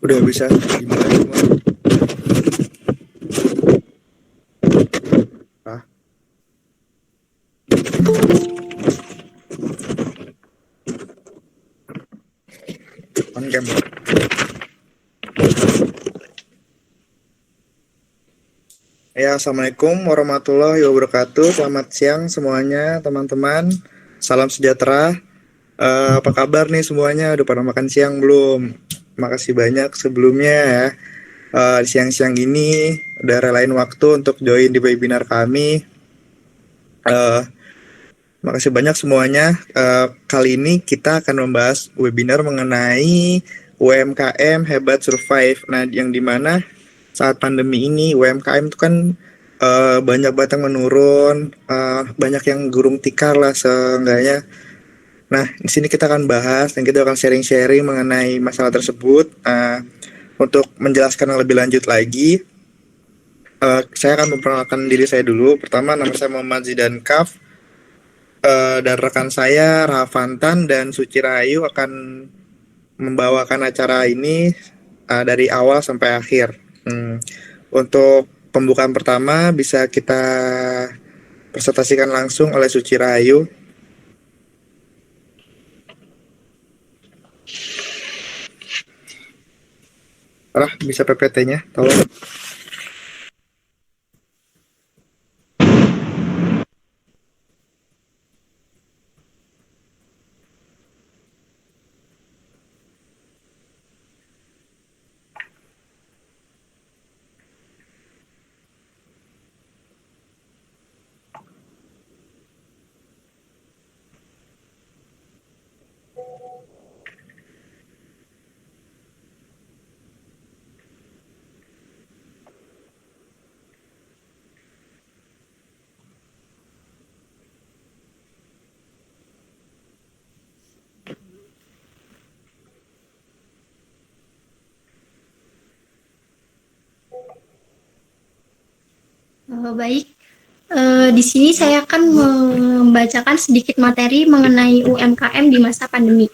Udah bisa dimulai semua. Ah. On cam. Ya, Assalamualaikum warahmatullahi wabarakatuh. Selamat siang semuanya, teman-teman. Salam sejahtera. Apa kabar nih semuanya? Udah pada makan siang belum? Makasih banyak sebelumnya ya. Di siang-siang ini udah relain waktu untuk join di webinar kami. Makasih banyak semuanya. Kali ini kita akan membahas webinar mengenai UMKM Hebat Survive. Nah, yang dimana saat pandemi ini UMKM itu kan banyak banget yang menurun, banyak yang gurung tikar lah seenggaknya. Nah, di sini kita akan bahas dan kita akan sharing-sharing mengenai masalah tersebut. Untuk menjelaskan yang lebih lanjut lagi, saya akan memperkenalkan diri saya dulu. Pertama, nama saya Muhammad Zidan Kaf. Dan rekan saya Rafantan dan Suci Rahayu akan membawakan acara ini dari awal sampai akhir. Untuk pembukaan pertama bisa kita presentasikan langsung oleh Suci Rahayu. Bisa PPT-nya, tolong. Baik, di sini saya akan membacakan sedikit materi mengenai UMKM di masa pandemi.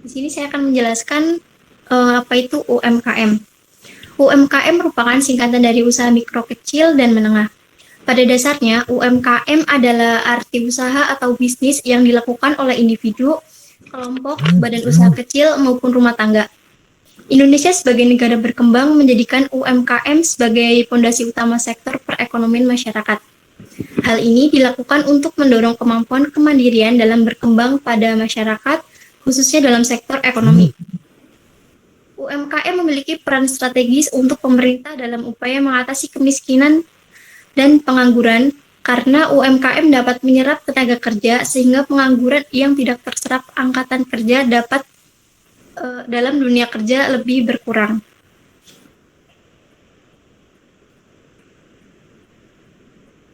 Di sini saya akan menjelaskan apa itu UMKM. UMKM merupakan singkatan dari usaha mikro, kecil, dan menengah. Pada dasarnya, UMKM adalah arti usaha atau bisnis yang dilakukan oleh individu, kelompok, badan usaha kecil, maupun rumah tangga. Indonesia sebagai negara berkembang menjadikan UMKM sebagai fondasi utama sektor perekonomian masyarakat. Hal ini dilakukan untuk mendorong kemampuan kemandirian dalam berkembang pada masyarakat, khususnya dalam sektor ekonomi. UMKM memiliki peran strategis untuk pemerintah dalam upaya mengatasi kemiskinan dan pengangguran, karena UMKM dapat menyerap tenaga kerja sehingga pengangguran yang tidak terserap angkatan kerja dapat dalam dunia kerja lebih berkurang.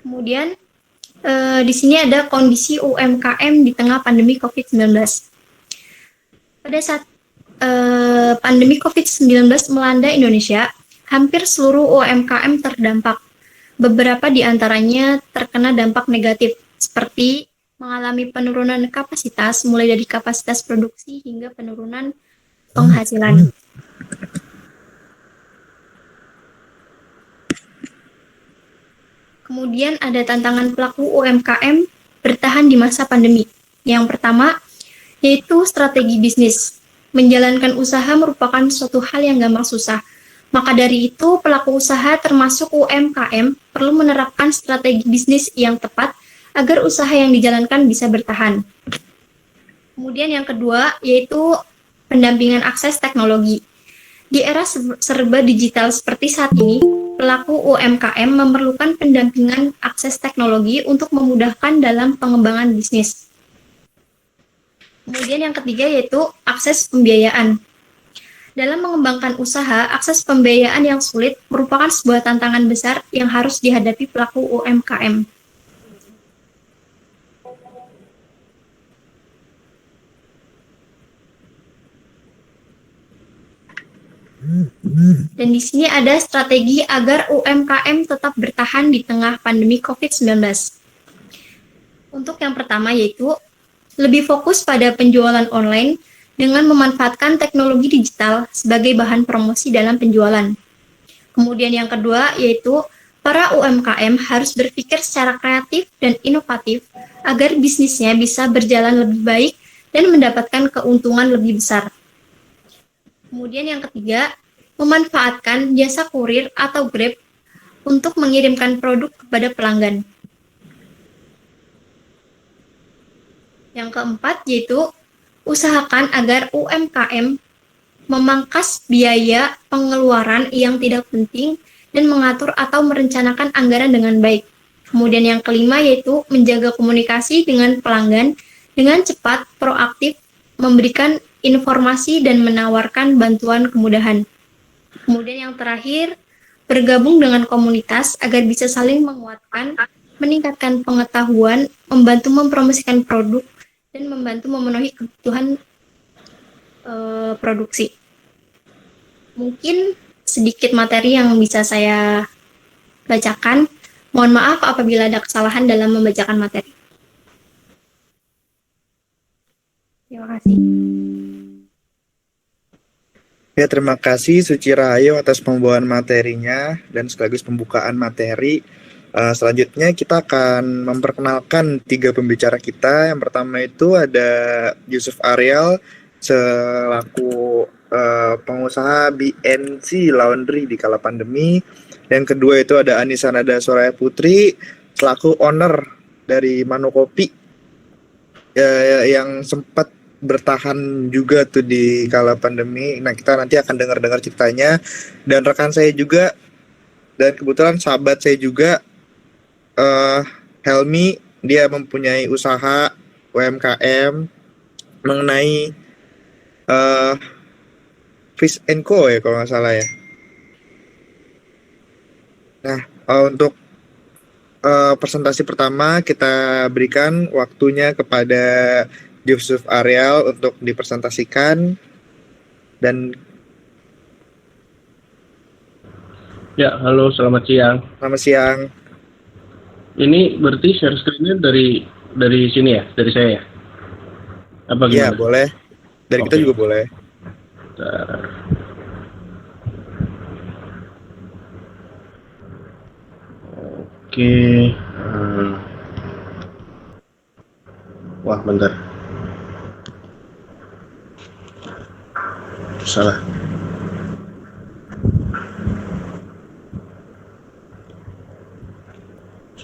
Kemudian di sini ada kondisi UMKM di tengah pandemi COVID-19. Pada saat pandemi COVID-19 melanda Indonesia, hampir seluruh UMKM terdampak. Beberapa di antaranya terkena dampak negatif, seperti mengalami penurunan kapasitas, mulai dari kapasitas produksi hingga penurunan penghasilan. Kemudian ada tantangan pelaku UMKM bertahan di masa pandemi. Yang pertama, yaitu strategi bisnis. Menjalankan usaha merupakan suatu hal yang gampang susah. Maka dari itu, pelaku usaha termasuk UMKM perlu menerapkan strategi bisnis yang tepat agar usaha yang dijalankan bisa bertahan. Kemudian yang kedua, yaitu pendampingan akses teknologi. Di era serba digital seperti saat ini, pelaku UMKM memerlukan pendampingan akses teknologi untuk memudahkan dalam pengembangan bisnis. Kemudian yang ketiga yaitu akses pembiayaan. Dalam mengembangkan usaha, akses pembiayaan yang sulit merupakan sebuah tantangan besar yang harus dihadapi pelaku UMKM. Dan di sini ada strategi agar UMKM tetap bertahan di tengah pandemi COVID-19. Untuk yang pertama yaitu lebih fokus pada penjualan online dengan memanfaatkan teknologi digital sebagai bahan promosi dalam penjualan. Kemudian yang kedua yaitu para UMKM harus berpikir secara kreatif dan inovatif agar bisnisnya bisa berjalan lebih baik dan mendapatkan keuntungan lebih besar. Kemudian yang ketiga, memanfaatkan jasa kurir atau Grab untuk mengirimkan produk kepada pelanggan. Yang keempat yaitu usahakan agar UMKM memangkas biaya pengeluaran yang tidak penting dan mengatur atau merencanakan anggaran dengan baik. Kemudian yang kelima yaitu menjaga komunikasi dengan pelanggan dengan cepat, proaktif, memberikan informasi dan menawarkan bantuan kemudahan. Kemudian yang terakhir, bergabung dengan komunitas agar bisa saling menguatkan, meningkatkan pengetahuan, membantu mempromosikan produk, dan membantu memenuhi kebutuhan produksi. Mungkin sedikit materi yang bisa saya bacakan. Mohon maaf apabila ada kesalahan dalam membacakan materi. Terima kasih. Ya, terima kasih Suci Rahayu atas pembawaan materinya dan sekaligus pembukaan materi. Selanjutnya kita akan memperkenalkan 3 pembicara kita. Yang pertama itu ada Yusuf Ariel selaku pengusaha BNC Laundry di kala pandemi. Yang kedua itu ada Anissa Nada Soraya Putri selaku owner dari Manokopi yang sempat bertahan juga tuh di kala pandemi. Nah, kita nanti akan dengar ceritanya. Dan rekan saya juga, dan kebetulan sahabat saya juga, Helmi, dia mempunyai usaha UMKM mengenai Fish & Co ya kalau nggak salah ya. Nah, untuk presentasi pertama kita berikan waktunya kepada Yusuf Ariel untuk dipresentasikan. Dan ya, halo, selamat siang. Selamat siang. Ini berarti share screen-nya dari sini ya, dari saya ya? Apa gimana? Ya, boleh. Dari kita juga boleh. Bentar. Oke. Wah, bentar. Salah.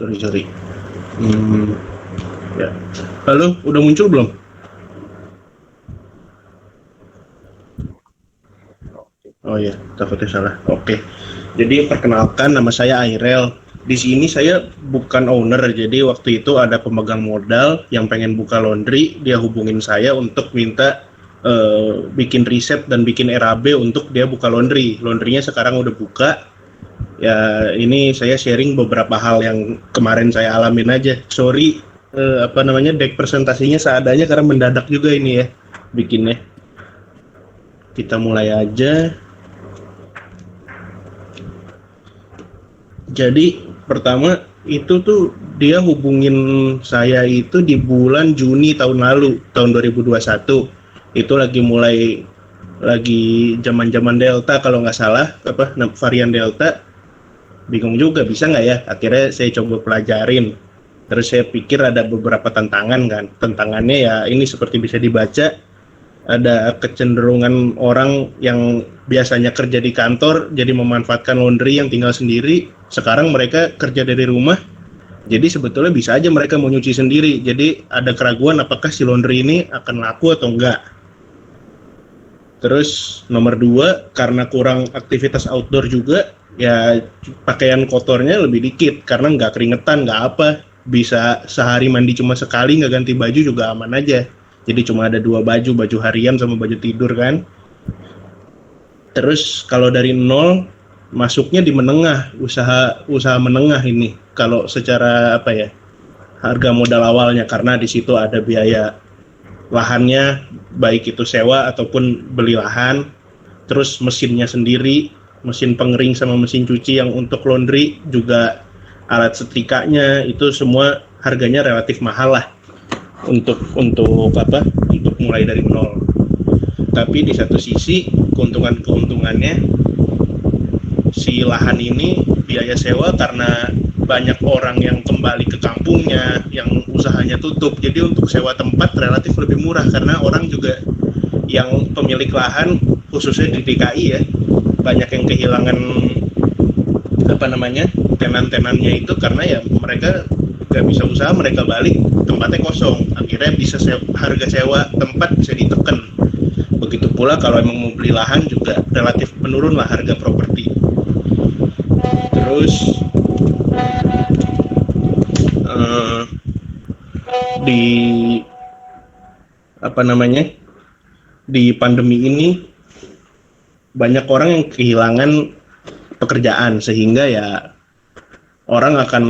Sorry. Ya. Halo, udah muncul belum? Oh ya, takutnya salah. Oke. Jadi perkenalkan, nama saya Airel. Di sini saya bukan owner, jadi waktu itu ada pemegang modal yang pengen buka laundry, dia hubungin saya untuk minta bikin riset dan bikin RAB untuk dia buka laundry. Laundrynya sekarang udah buka. Ya, ini saya sharing beberapa hal yang kemarin saya alamin aja. Sorry, deck presentasinya seadanya karena mendadak juga ini ya bikinnya. Kita mulai aja. Jadi pertama itu tuh dia hubungin saya itu di bulan Juni tahun lalu, tahun 2021. Itu lagi zaman Delta kalau nggak salah, varian Delta. Bingung juga bisa nggak ya, akhirnya saya coba pelajarin, terus saya pikir ada beberapa tantangan kan. Tantangannya ya ini seperti bisa dibaca, ada kecenderungan orang yang biasanya kerja di kantor jadi memanfaatkan laundry yang tinggal sendiri, sekarang mereka kerja dari rumah, jadi sebetulnya bisa aja mereka mau nyuci sendiri. Jadi ada keraguan apakah si laundry ini akan laku atau enggak. Terus nomor 2, karena kurang aktivitas outdoor juga, ya pakaian kotornya lebih dikit karena nggak keringetan, nggak apa, bisa sehari mandi cuma sekali, nggak ganti baju juga aman aja. Jadi cuma ada 2 baju harian sama baju tidur kan. Terus kalau dari nol masuknya di menengah, usaha menengah ini. Kalau secara harga modal awalnya, karena di situ ada biaya lahannya, baik itu sewa ataupun beli lahan. Terus mesinnya sendiri, mesin pengering sama mesin cuci yang untuk laundry, juga alat setrikanya, itu semua harganya relatif mahal lah untuk mulai dari nol. Tapi di satu sisi keuntungannya si lahan ini biaya sewa karena banyak orang yang kembali ke kampungnya, yang usahanya tutup. Jadi untuk sewa tempat relatif lebih murah karena orang juga yang pemilik lahan khususnya di DKI ya, banyak yang kehilangan tenan-tenannya itu karena ya mereka nggak bisa usaha, mereka balik tempatnya kosong, akhirnya harga sewa tempat bisa ditekan. Begitu pula kalau emang mau beli lahan juga relatif menurun lah harga properti. Terus di pandemi ini banyak orang yang kehilangan pekerjaan sehingga ya orang akan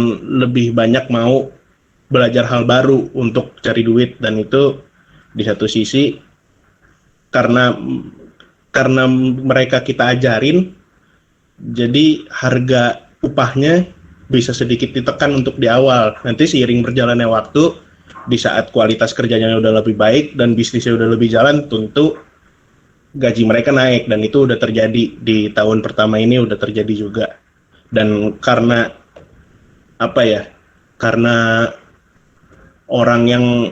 lebih banyak mau belajar hal baru untuk cari duit, dan itu di satu sisi karena mereka kita ajarin, jadi harga upahnya bisa sedikit ditekan untuk di awal. Nanti seiring berjalannya waktu, di saat kualitas kerjanya udah lebih baik dan bisnisnya udah lebih jalan, tentu gaji mereka naik, dan itu udah terjadi di tahun pertama ini, udah terjadi juga. Dan karena karena orang yang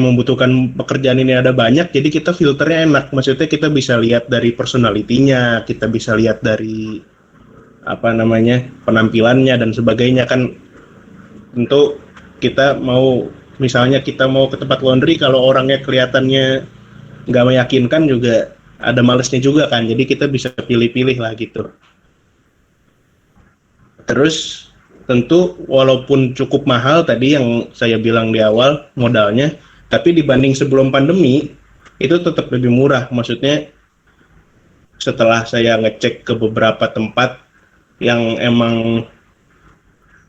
membutuhkan pekerjaan ini ada banyak, jadi kita filternya enak. Maksudnya kita bisa lihat dari personalitinya, kita bisa lihat dari penampilannya dan sebagainya kan. Tentu kita misalnya kita mau ke tempat laundry, kalau orangnya kelihatannya nggak meyakinkan juga ada malesnya juga kan, jadi kita bisa pilih-pilih lah gitu. Terus tentu walaupun cukup mahal tadi yang saya bilang di awal modalnya, tapi dibanding sebelum pandemi itu tetap lebih murah. Maksudnya setelah saya ngecek ke beberapa tempat yang emang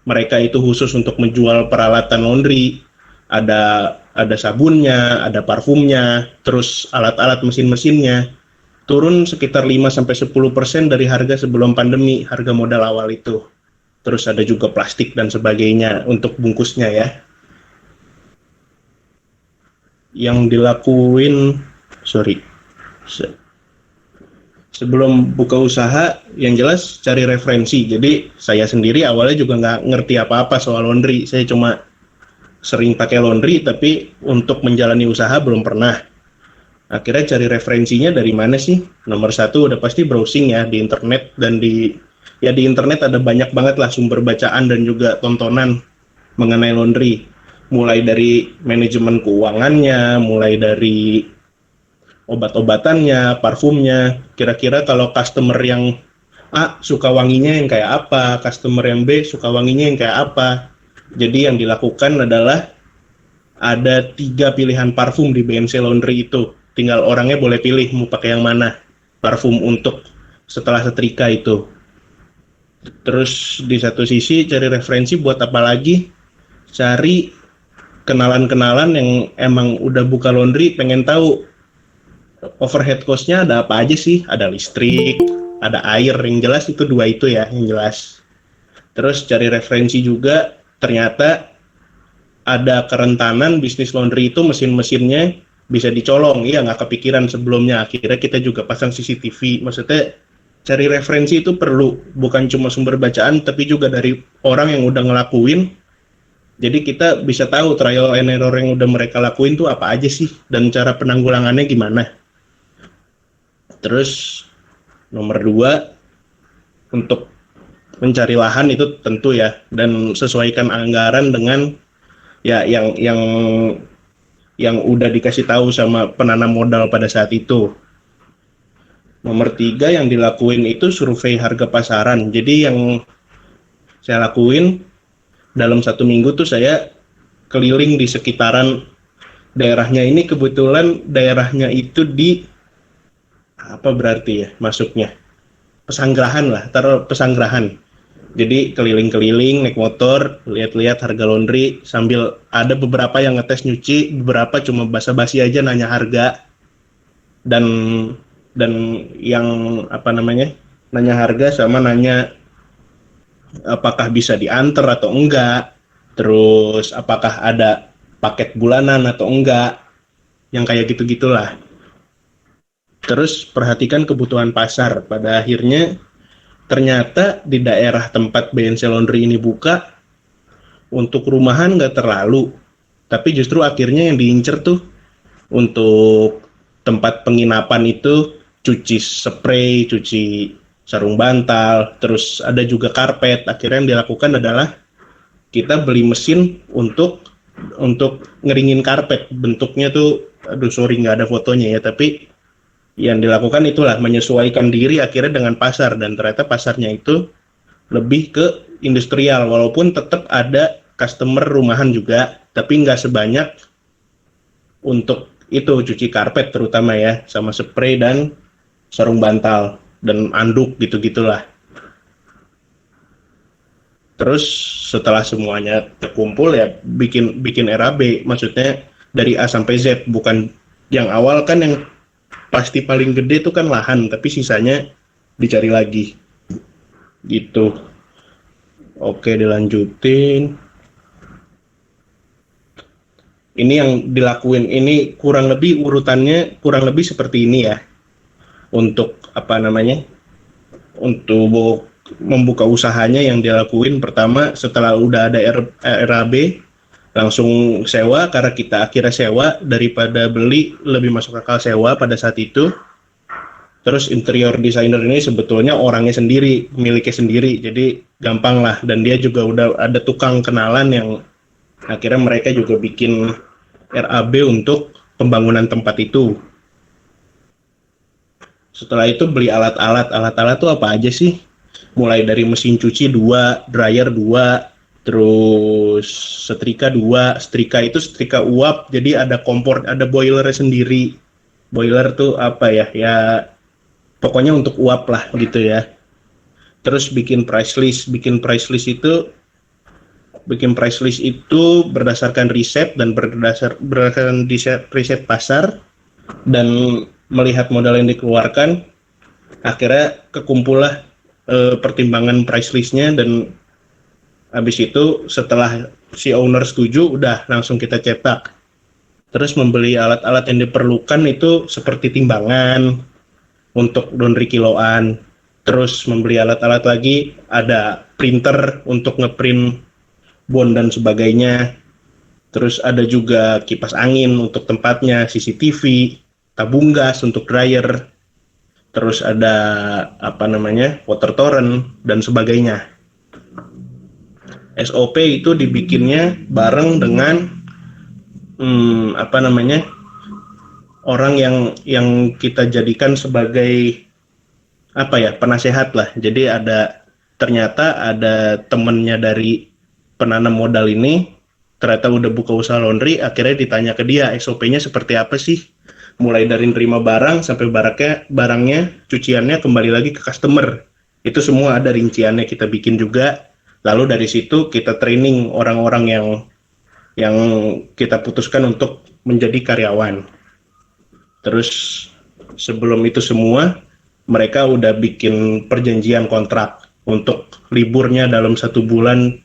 mereka itu khusus untuk menjual peralatan laundry, ada sabunnya, ada parfumnya, terus alat-alat mesin-mesinnya, turun sekitar 5-10% dari harga sebelum pandemi, harga modal awal itu. Terus ada juga plastik dan sebagainya untuk bungkusnya ya. Yang dilakuin, sebelum buka usaha, yang jelas cari referensi. Jadi saya sendiri awalnya juga nggak ngerti apa-apa soal laundry. Saya cuma sering pakai laundry, tapi untuk menjalani usaha belum pernah. Akhirnya cari referensinya dari mana sih? Nomor satu udah pasti browsing ya di internet, dan di internet ada banyak banget lah sumber bacaan dan juga tontonan mengenai laundry. Mulai dari manajemen keuangannya, mulai dari obat-obatannya, parfumnya. Kira-kira kalau customer yang A suka wanginya yang kayak apa, customer yang B suka wanginya yang kayak apa. Jadi yang dilakukan adalah ada 3 pilihan parfum di BNC Laundry itu. Tinggal orangnya boleh pilih mau pakai yang mana parfum untuk setelah setrika itu. Terus di satu sisi cari referensi buat apa lagi? Cari kenalan-kenalan yang emang udah buka laundry, pengen tahu overhead cost-nya ada apa aja sih? Ada listrik, ada air, yang jelas itu 2 itu ya, yang jelas. Terus cari referensi juga, ternyata ada kerentanan bisnis laundry itu mesin-mesinnya bisa dicolong. Iya, nggak kepikiran sebelumnya. Akhirnya kita juga pasang CCTV. Maksudnya cari referensi itu perlu, bukan cuma sumber bacaan, tapi juga dari orang yang udah ngelakuin. Jadi kita bisa tahu trial and error yang udah mereka lakuin tuh apa aja sih, dan cara penanggulangannya gimana. Terus nomor 2, untuk mencari lahan itu tentu ya, dan sesuaikan anggaran dengan ya yang udah dikasih tahu sama penanam modal pada saat itu. Nomor 3 yang dilakuin itu survei harga pasaran. Jadi yang saya lakuin dalam 1 minggu tuh saya keliling di sekitaran daerahnya ini. Kebetulan daerahnya itu di masuknya pesanggerahan lah, pesanggerahan. Jadi keliling-keliling naik motor, lihat-lihat harga laundry, sambil ada beberapa yang ngetes nyuci, beberapa cuma basa-basi aja nanya harga. Dan yang nanya harga sama nanya apakah bisa diantar atau enggak. terus apakah ada paket bulanan atau enggak, yang kayak gitu-gitulah. Terus perhatikan kebutuhan pasar. Pada akhirnya ternyata di daerah tempat BNC Laundry ini buka, untuk rumahan nggak terlalu, tapi justru akhirnya yang diincer tuh untuk tempat penginapan itu cuci spray, cuci sarung bantal, terus ada juga karpet. Akhirnya yang dilakukan adalah kita beli mesin untuk ngeringin karpet. Bentuknya tuh, aduh sorry nggak ada fotonya ya, tapi yang dilakukan itulah menyesuaikan diri akhirnya dengan pasar, dan ternyata pasarnya itu lebih ke industrial, walaupun tetap ada customer rumahan juga, tapi nggak sebanyak untuk itu cuci karpet terutama ya, sama spray dan sarung bantal dan anduk gitu-gitulah. Terus setelah semuanya terkumpul ya bikin RAB, maksudnya dari A sampai Z, bukan yang awal kan yang pasti paling gede itu kan lahan, tapi sisanya dicari lagi gitu. Oke, dilanjutin. Ini yang dilakuin, ini kurang lebih urutannya kurang lebih seperti ini ya. Untuk apa namanya? Untuk membuka usahanya yang dilakuin, pertama setelah udah ada RAB langsung sewa, karena kita akhirnya sewa daripada beli, lebih masuk akal sewa pada saat itu. Terus interior designer ini sebetulnya orangnya sendiri, miliknya sendiri, jadi gampang lah, dan dia juga udah ada tukang kenalan yang akhirnya mereka juga bikin RAB untuk pembangunan tempat itu. Setelah itu beli alat-alat tuh apa aja sih? Mulai dari mesin cuci 2, dryer 2, terus setrika 2. Setrika itu setrika uap, jadi ada kompor, ada boilernya sendiri. Boiler tuh apa ya? Ya pokoknya untuk uap lah gitu ya. Terus bikin price list itu berdasarkan riset dan berdasarkan riset pasar dan melihat modal yang dikeluarkan, akhirnya kekumpullah pertimbangan price listnya, dan habis itu setelah si owner setuju udah langsung kita cetak. Terus membeli alat-alat yang diperlukan itu seperti timbangan untuk laundry kiloan, terus membeli alat-alat lagi, ada printer untuk ngeprint bond dan sebagainya, terus ada juga kipas angin untuk tempatnya, CCTV, tabung gas untuk dryer, terus ada apa namanya, water torrent dan sebagainya. SOP itu dibikinnya bareng dengan orang yang kita jadikan sebagai apa ya, penasehat lah. Jadi ternyata ada temennya dari penanam modal ini, ternyata udah buka usaha laundry, akhirnya ditanya ke dia SOP-nya seperti apa sih, mulai dari nerima barang sampai barangnya cuciannya kembali lagi ke customer, itu semua ada rinciannya, kita bikin juga. Lalu dari situ kita training orang-orang yang kita putuskan untuk menjadi karyawan. Terus sebelum itu semua mereka udah bikin perjanjian kontrak untuk liburnya dalam 1 bulan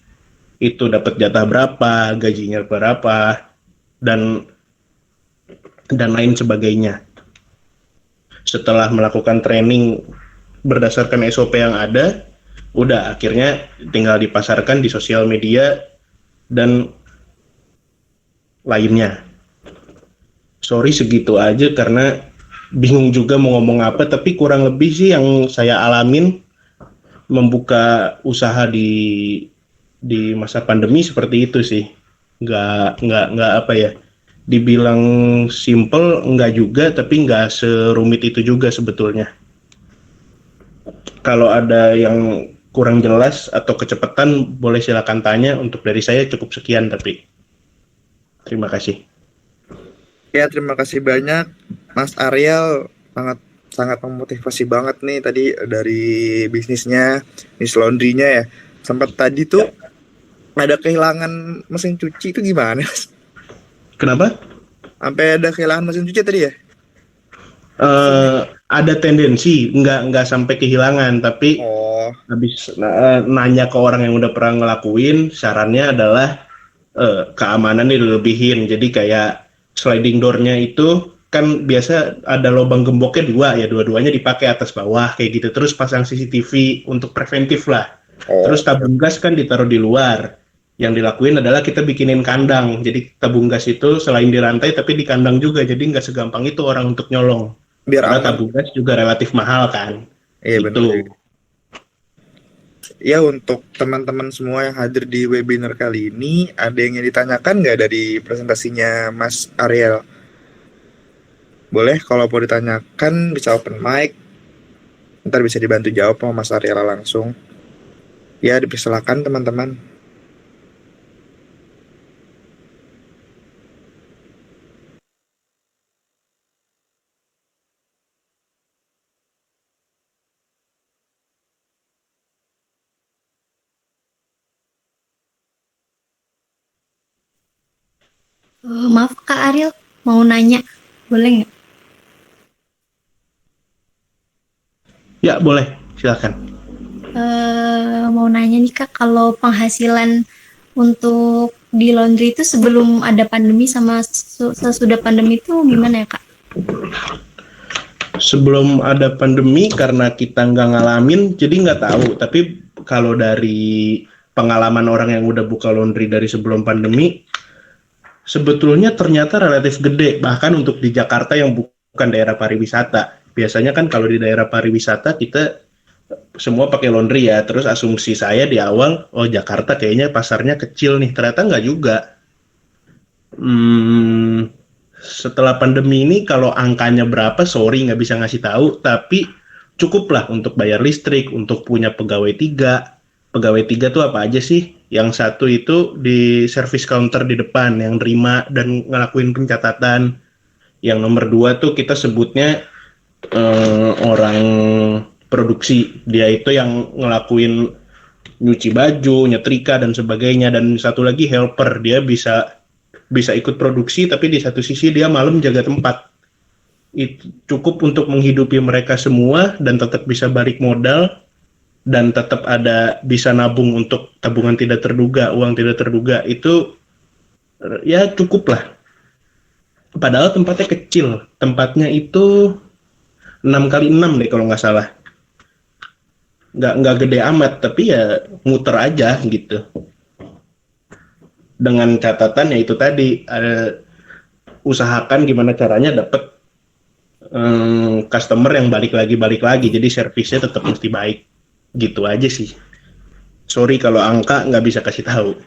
itu dapat jatah berapa, gajinya berapa, dan lain sebagainya. Setelah melakukan training berdasarkan SOP yang ada, udah akhirnya tinggal dipasarkan di sosial media dan lainnya. Sorry segitu aja karena bingung juga mau ngomong apa, tapi kurang lebih sih yang saya alamin membuka usaha di masa pandemi seperti itu sih. Nggak apa ya, dibilang simple enggak juga, tapi nggak serumit itu juga sebetulnya. Kalau ada yang kurang jelas atau kecepatan boleh silakan tanya. Untuk dari saya cukup sekian, tapi terima kasih. Ya, terima kasih banyak Mas Ariel, sangat memotivasi banget nih tadi dari bisnisnya, bisnis laundry-nya ya. Sempat tadi tuh ada kehilangan mesin cuci, itu gimana? Kenapa? Sampai ada kehilangan mesin cuci tadi ya? Ada tendensi, nggak sampai kehilangan, tapi habis nanya ke orang yang udah pernah ngelakuin, sarannya adalah keamanan dilebihin. Jadi kayak sliding door-nya itu kan biasa ada lubang gemboknya dua ya, dua-duanya dipakai atas bawah kayak gitu. Terus pasang CCTV untuk preventif lah. Oh, Terus tabung gas kan ditaruh di luar. Yang dilakuin adalah kita bikinin kandang. Jadi tabung gas itu selain di rantai tapi di kandang juga. Jadi nggak segampang itu orang untuk nyolong. biar Karena aman. tabung gas juga relatif mahal kan. Iya benar Itu. juga. Ya untuk teman-teman semua yang hadir di webinar kali ini, ada yang ingin ditanyakan nggak dari presentasinya Mas Ariel? Boleh kalau mau ditanyakan bisa open mic, ntar bisa dibantu jawab sama Mas Ariel langsung. Ya dipersilakan teman-teman. Maaf Kak Ariel, mau nanya, boleh nggak? Ya boleh, silakan. Mau nanya nih Kak, kalau penghasilan untuk di laundry itu sebelum ada pandemi sama sesudah pandemi itu gimana ya Kak? Sebelum ada pandemi karena kita nggak ngalamin, jadi nggak tahu. Tapi kalau dari pengalaman orang yang udah buka laundry dari sebelum pandemi, sebetulnya ternyata relatif gede. Bahkan untuk di Jakarta yang bukan daerah pariwisata. Biasanya kan kalau di daerah pariwisata kita semua pakai laundry ya. Terus asumsi saya di awal, oh Jakarta kayaknya pasarnya kecil nih. Ternyata nggak juga. Setelah pandemi ini kalau angkanya berapa, sorry nggak bisa ngasih tahu, tapi cukuplah untuk bayar listrik, untuk punya pegawai tiga. Pegawai tiga tuh apa aja sih? Yang satu itu di service counter di depan, yang nerima dan ngelakuin pencatatan. Yang nomor dua tuh kita sebutnya orang produksi. Dia itu yang ngelakuin nyuci baju, nyetrika dan sebagainya. Dan satu lagi helper, dia bisa ikut produksi tapi di satu sisi dia malam jaga tempat. Itu cukup untuk menghidupi mereka semua dan tetap bisa balik modal dan tetap ada bisa nabung untuk tabungan tidak terduga, uang tidak terduga. Itu ya cukup lah. Padahal tempatnya kecil, tempatnya itu 6 kali 6 deh kalau nggak salah. Nggak gede amat, tapi ya muter aja gitu. Dengan catatan ya itu tadi, usahakan gimana caranya dapat customer yang balik lagi, jadi servisnya tetap mesti baik. Gitu aja sih. Sorry kalau angka nggak bisa kasih tahu.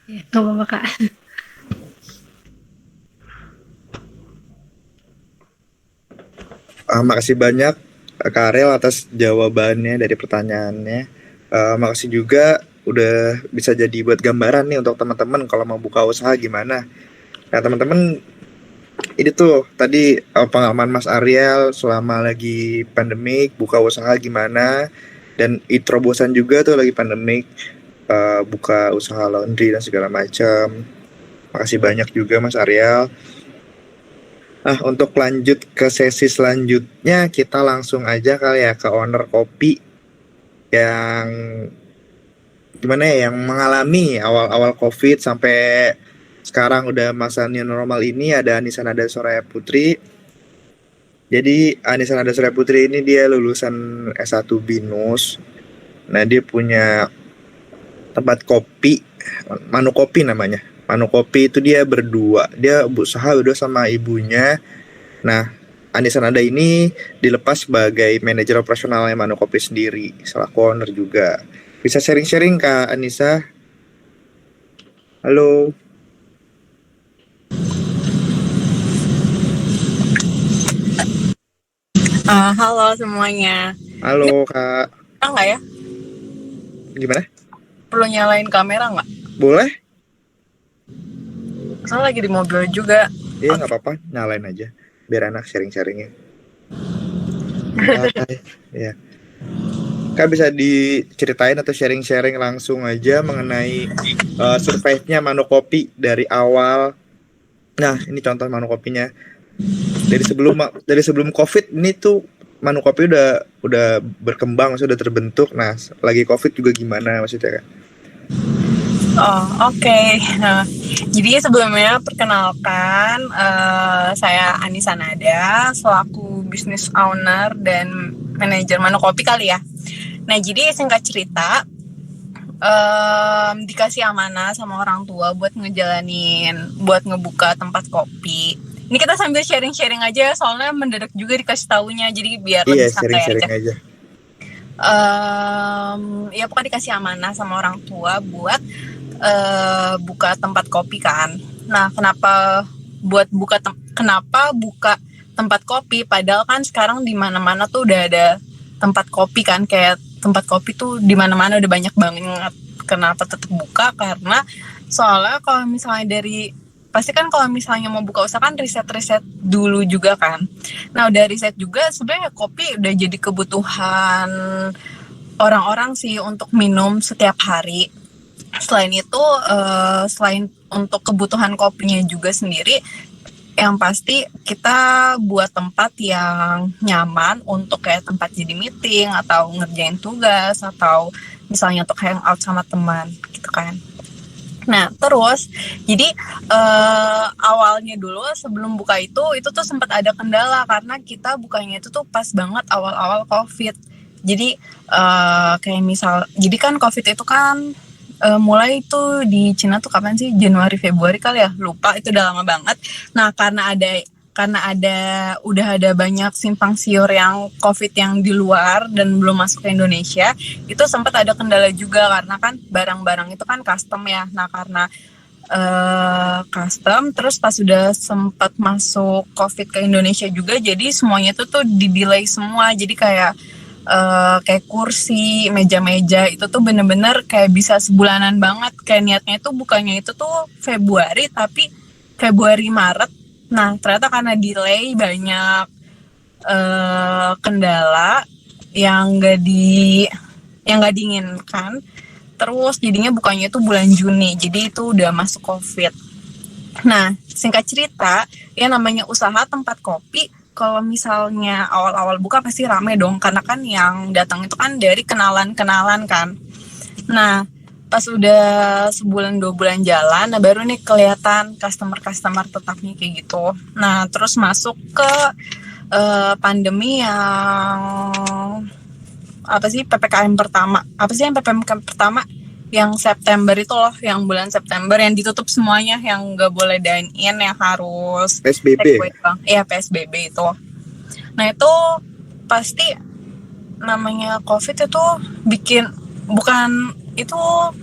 Ya, nggak apa-apa Kak. Makasih banyak Kak Ariel atas jawabannya dari pertanyaannya. Makasih juga udah bisa jadi buat gambaran nih untuk teman-teman kalau mau buka usaha gimana. Nah teman-teman, ini tuh tadi pengalaman Mas Ariel selama lagi pandemik buka usaha gimana, dan terobosan juga tuh lagi pandemik buka usaha laundry dan segala macam. Makasih banyak juga Mas Ariel. Untuk lanjut ke sesi selanjutnya, kita langsung aja kali ya ke owner kopi yang gimana ya, yang mengalami awal-awal COVID sampai sekarang udah masa new normal ini. Ada Anissa Nada Soraya Putri. Jadi Anissa Nada Soraya Putri ini dia lulusan S1 BINUS. Nah dia punya tempat kopi, Manu Kopi namanya. Manu Kopi itu dia berdua, dia berusaha berdua sama ibunya. Nah Anissa Nada ini dilepas sebagai manajer operasionalnya Manu Kopi sendiri, selaku owner juga. Bisa sharing-sharing Kak Anissa? Halo. Halo semuanya. Halo Kak. Nggak ya? Gimana? Perlu nyalain kamera nggak? Boleh? Soalnya lagi di mobil juga. Iya nggak apa-apa, nyalain aja biar enak sharing-sharingnya. Ya. Kak bisa diceritain atau sharing-sharing langsung aja mengenai survive-nya Manu Kopi dari awal. Nah ini contoh Manu Kopinya dari sebelum COVID ini tuh Manu Kopi udah berkembang, sudah terbentuk. Nah lagi COVID juga gimana maksudnya Kak? Oh, oke. Nah, jadi sebelumnya perkenalkan, saya Anissa Nada selaku business owner dan manajer Manokopi kali ya. Nah, jadi singkat cerita, dikasih amanah sama orang tua buat buat ngebuka tempat kopi. Ini kita sambil sharing-sharing aja, soalnya mendadak juga dikasih taunya, jadi biar Iya, lebih santai sharing-sharing aja. aja. Ya pokoknya dikasih amanah sama orang tua buat buka tempat kopi kan. Nah, kenapa buka tempat kopi? Padahal kan sekarang di mana-mana tuh udah ada tempat kopi kan, kayak tempat kopi tuh di mana-mana udah banyak banget. Kenapa tetap buka? Karena soalnya kalau misalnya pasti kan kalau misalnya mau buka usaha kan riset-riset dulu juga kan. Nah, udah riset juga sebenarnya kopi udah jadi kebutuhan orang-orang sih untuk minum setiap hari. Selain itu, selain untuk kebutuhan kopinya juga sendiri, yang pasti kita buat tempat yang nyaman untuk kayak tempat jadi meeting atau ngerjain tugas atau misalnya untuk hangout sama teman gitu kan. Nah, terus jadi awalnya dulu sebelum buka itu tuh sempat ada kendala karena kita bukanya itu tuh pas banget awal-awal COVID. Jadi jadi kan COVID itu kan mulai itu di Cina tuh kapan sih? Januari Februari kali ya, lupa, itu udah lama banget. Nah, udah ada banyak simpang siur yang COVID yang di luar dan belum masuk ke Indonesia, itu sempat ada kendala juga karena kan barang-barang itu kan custom ya. Nah, karena custom, terus pas udah sempat masuk COVID ke Indonesia juga, jadi semuanya itu tuh di-delay semua. Jadi kayak kursi, meja-meja itu tuh bener-bener kayak bisa sebulanan banget. Kayak niatnya itu bukannya itu tuh Februari, tapi Februari Maret. Nah, ternyata karena delay banyak kendala yang nggak diinginkan. Terus jadinya bukannya itu bulan Juni, jadi itu udah masuk COVID. Nah, singkat cerita, ya namanya usaha tempat kopi, kalau misalnya awal-awal buka pasti rame dong, karena kan yang datang itu kan dari kenalan-kenalan kan. Nah, pas udah sebulan 2 bulan jalan, nah baru nih kelihatan customer tetapnya kayak gitu. Nah, terus masuk ke pandemi yang PPKM pertama. Apa sih yang PPKM pertama? Yang September itu loh, yang bulan September yang ditutup semuanya, yang nggak boleh dine in, yang harus PSBB. Iya, PSBB itu. Nah, itu pasti namanya COVID itu itu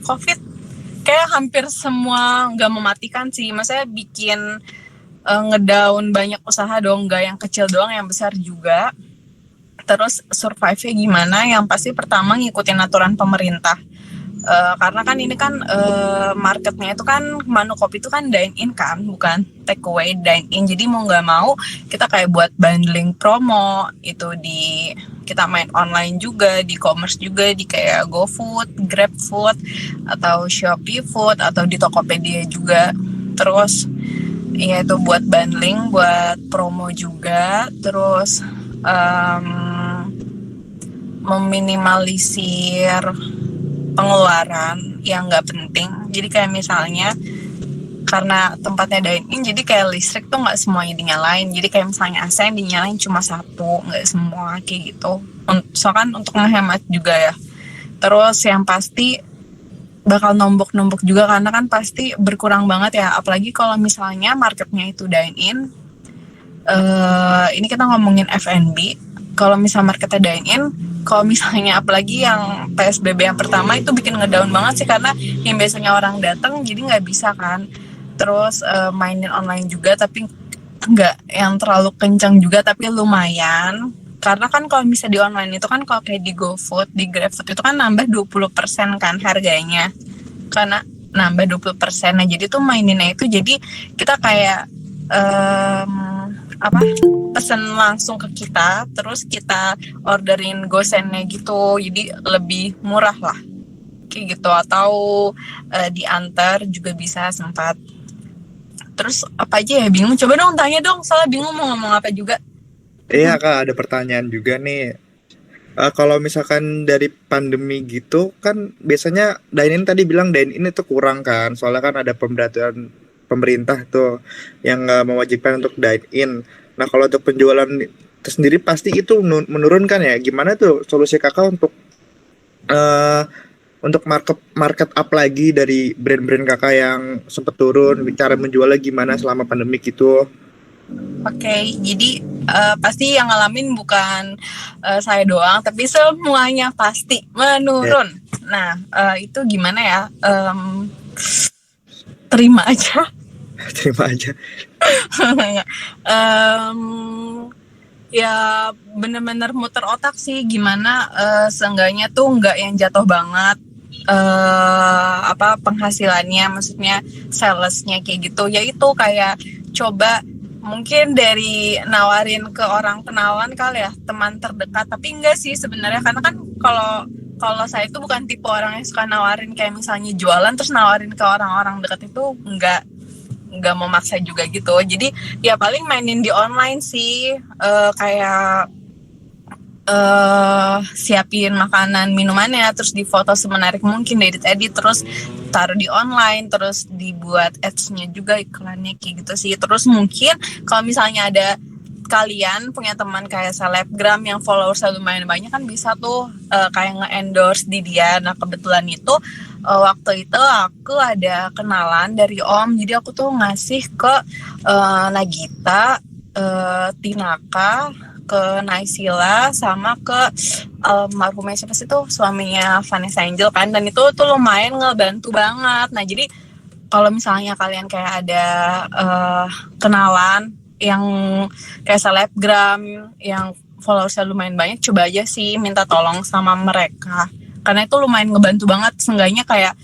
COVID kayak hampir semua nggak mematikan sih. Maksudnya bikin ngedown banyak usaha dong, nggak yang kecil doang, yang besar juga. Terus survive-nya gimana? Yang pasti pertama ngikutin aturan pemerintah. Karena kan ini kan marketnya itu kan Manokopi itu kan dine in kan, bukan take away, dine in. Jadi mau nggak mau kita kayak buat bundling promo itu, kita main online juga, di e-commerce juga, di kayak GoFood, GrabFood, atau Shopee Food, atau di Tokopedia juga. Terus ya itu buat bundling, buat promo juga. Terus meminimalisir pengeluaran yang nggak penting. Jadi kayak misalnya karena tempatnya dine-in, jadi kayak listrik tuh nggak semuanya dinyalain. Jadi kayak misalnya AC yang dinyalain cuma satu, nggak semua kayak gitu. Soalnya kan untuk menghemat juga ya. Terus yang pasti bakal nombok juga karena kan pasti berkurang banget ya. Apalagi kalau misalnya marketnya itu dine-in. Ini kita ngomongin F&B. Kalau misalnya marketnya dine-in, kalau misalnya apalagi yang PSBB yang pertama itu bikin ngedown banget sih, karena yang biasanya orang datang jadi nggak bisa kan. Terus mainin online juga, tapi nggak yang terlalu kencang juga, tapi lumayan. Karena kan kalau misalnya di online itu kan, kalau kayak di GoFood, di GrabFood itu kan nambah 20% kan harganya. Karena nambah 20%. Nah, jadi tuh maininnya itu, jadi kita kayak pesen langsung ke kita, terus kita orderin gosennya gitu, jadi lebih murah lah kayak gitu, atau diantar juga bisa sempat. Terus apa aja ya, bingung, coba dong tanya dong, soalnya bingung mau ngomong apa juga. Iya Kak, ada pertanyaan juga nih. Kalau misalkan dari pandemi gitu kan biasanya dine-in tadi bilang dine-in itu kurang kan, soalnya kan ada pemberaturan pemerintah tuh yang mewajibkan untuk dine-in. Nah kalau untuk penjualan itu sendiri pasti itu menurun kan ya. Gimana tuh solusi kakak eh, untuk market market up lagi dari brand-brand kakak yang sempat turun, cara menjualnya gimana selama pandemi gitu? Oke, jadi pasti yang ngalamin bukan saya doang, tapi semuanya pasti Ya, menurun. Nah, itu gimana ya? Terima aja. terima aja. Em, ya bener-bener muter otak sih, gimana seenggaknya tuh nggak yang jatuh banget apa penghasilannya, maksudnya salesnya kayak gitu. Ya itu kayak coba mungkin dari nawarin ke orang kenalan kali ya, teman terdekat. Tapi enggak sih sebenarnya, karena kan kalau kalau saya itu bukan tipe orang yang suka nawarin kayak misalnya jualan terus nawarin ke orang-orang dekat, itu nggak mau maksa juga gitu. Jadi ya paling mainin di online sih, kayak siapin makanan minumannya, terus difoto semenarik mungkin, edit terus taruh di online, terus dibuat ads-nya juga, iklannya kayak gitu sih. Terus mungkin kalau misalnya ada kalian punya teman kayak selebgram yang followersnya lumayan banyak, kan bisa tuh kayak nge-endorse di dia. Nah kebetulan itu waktu itu aku ada kenalan dari om, jadi aku tuh ngasih ke Nagita, Tinaka, ke Naysila, sama ke almarhumnya siapa sih tuh, suaminya Vanessa Angel kan. Dan itu tuh lumayan ngebantu banget. Nah jadi kalau misalnya kalian kayak ada kenalan yang kayak selebgram yang followersnya lumayan banyak, coba aja sih minta tolong sama mereka, karena itu lumayan ngebantu banget. Seenggaknya kayak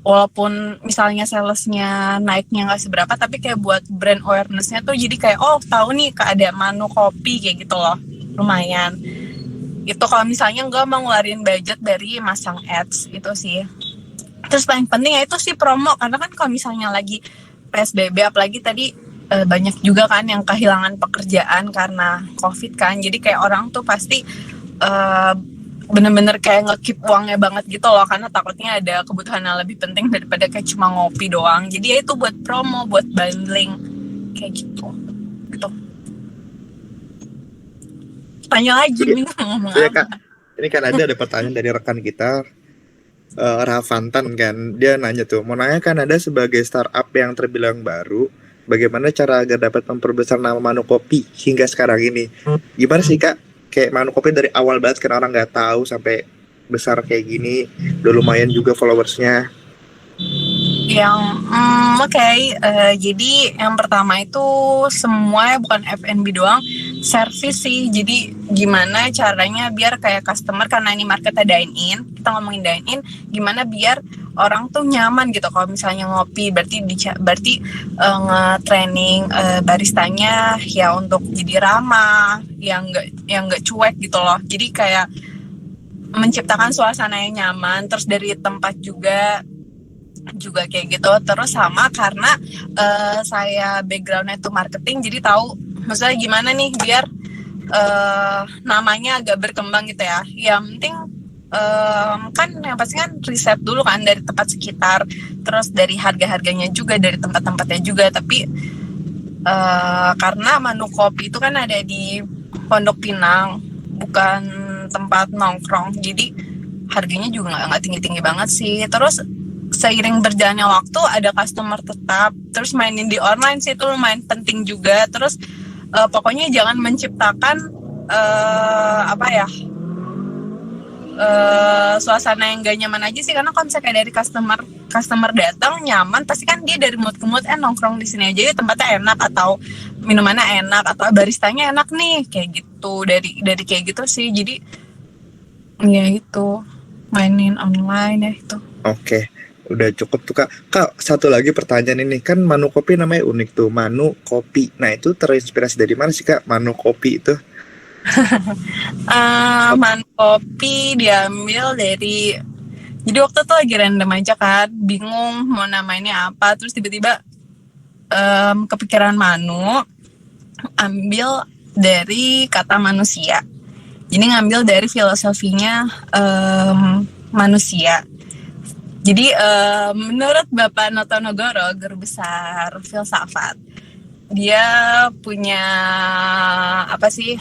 walaupun misalnya salesnya naiknya nggak seberapa, tapi kayak buat brand awarenessnya tuh jadi kayak oh tahu nih ada Manu Kopi kayak gitu loh, lumayan. Itu kalau misalnya nggak mau ngeluarin budget dari masang ads itu sih. Terus paling penting ya itu sih promo, karena kan kalau misalnya lagi PSBB apalagi tadi banyak juga kan yang kehilangan pekerjaan karena COVID kan. Jadi kayak orang tuh pasti bener-bener kayak nge-keep uangnya banget gitu loh, karena takutnya ada kebutuhan yang lebih penting daripada kayak cuma ngopi doang. Jadi ya itu buat promo, buat bundling kayak gitu. Gitu. Tanya lagi nih ngomong Iya apa. kak, ini kan ada pertanyaan dari rekan kita, Rafantan kan, dia nanya tuh, mau nanya kan ada sebagai startup yang terbilang baru, bagaimana cara agar dapat memperbesar nama Manukopi hingga sekarang ini? Gimana sih kak? Kayak Manukopi dari awal banget kan orang nggak tahu sampai besar kayak gini, udah lumayan juga followersnya. Yang oke, jadi yang pertama itu semuanya bukan F&B doang, service sih. Jadi gimana caranya biar kayak customer, karena ini marketnya dine-in, kita ngomongin dine-in, gimana biar orang tuh nyaman gitu. Kalau misalnya ngopi berarti nge-training baristanya ya untuk jadi ramah, yang nggak cuek gitu loh. Jadi kayak menciptakan suasana yang nyaman, terus dari tempat juga kayak gitu. Terus sama karena saya backgroundnya itu marketing, jadi tahu maksudnya gimana nih biar namanya agak berkembang gitu ya. Yang penting kan yang pasti kan riset dulu kan dari tempat sekitar, terus dari harga-harganya juga, dari tempat-tempatnya juga. Tapi karena Manu Kopi itu kan ada di Pondok Pinang, bukan tempat nongkrong, jadi harganya juga nggak tinggi-tinggi banget sih. Terus seiring berjalannya waktu ada customer tetap, terus mainin di online sih itu lumayan penting juga. Terus pokoknya jangan menciptakan apa ya, suasana yang gak nyaman aja sih. Karena kalau misalnya kayak dari customer datang nyaman, pasti kan dia dari mood ke mood nongkrong di sini aja, tempatnya enak, atau minumannya enak, atau baristanya enak nih kayak gitu. Dari kayak gitu sih. Jadi ya itu, mainin online ya itu. Oke, udah cukup tuh kak. Kak, satu lagi pertanyaan ini, kan Manu Kopi namanya unik tuh, Manu Kopi. Nah itu terinspirasi dari mana sih kak, Manu Kopi itu? Manu Kopi diambil dari, jadi waktu itu lagi random aja kan, bingung mau namainnya apa, terus tiba-tiba kepikiran Manu, ambil dari kata manusia. Jadi ngambil dari filosofinya manusia. Jadi menurut Bapak Notonegoro, guru besar filsafat, dia punya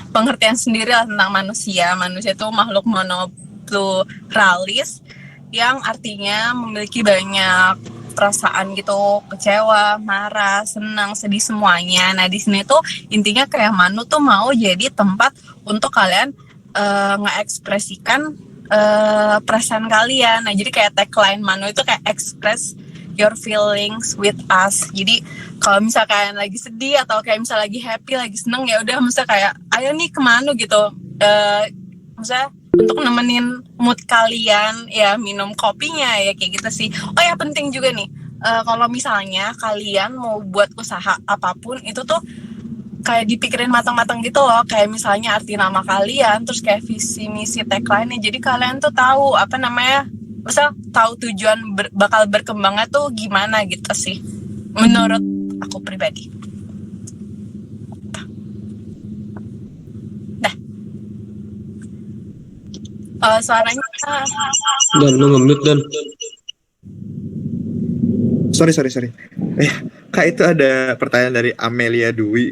pengertian sendiri lah tentang manusia. Manusia itu makhluk monopluralis yang artinya memiliki banyak perasaan gitu, kecewa, marah, senang, sedih, semuanya. Nah di sini tuh intinya kayak Manu tuh mau jadi tempat untuk kalian ngeekspresikan perasaan kalian. Nah jadi kayak tagline Manu itu kayak express your feelings with us. Jadi kalau misalkan lagi sedih atau kayak misalnya lagi happy, lagi seneng, ya udah misalnya kayak ayo nih ke Manu gitu. Misalnya untuk nemenin mood kalian, ya minum kopinya ya kayak gitu sih. Oh ya penting juga nih, kalau misalnya kalian mau buat usaha apapun itu tuh kayak dipikirin matang-matang gitu loh. Kayak misalnya arti nama kalian, terus kayak visi misi tagline-nya. Jadi kalian tuh tahu misal tahu tujuan bakal berkembangnya tuh gimana gitu sih, menurut aku pribadi. Dah, suaranya Dan lu nge-mute dan Sorry. Kak, itu ada pertanyaan dari Amelia Dwi.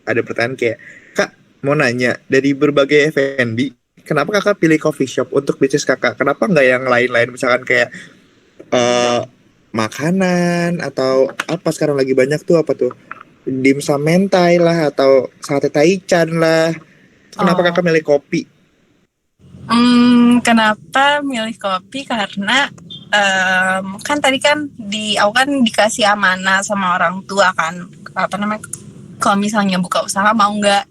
Ada pertanyaan kayak, Kak, mau nanya, dari berbagai F&B, kenapa kakak pilih coffee shop untuk bisnis kakak? Kenapa nggak yang lain-lain, misalkan kayak makanan atau apa sekarang lagi banyak tuh, apa tuh, dimsum mentai lah atau sate taichan lah. Kenapa kakak milih kopi? Kenapa milih kopi? Karena kan tadi kan aku kan dikasih amanah sama orang tua kan, kalau misalnya buka usaha mau nggak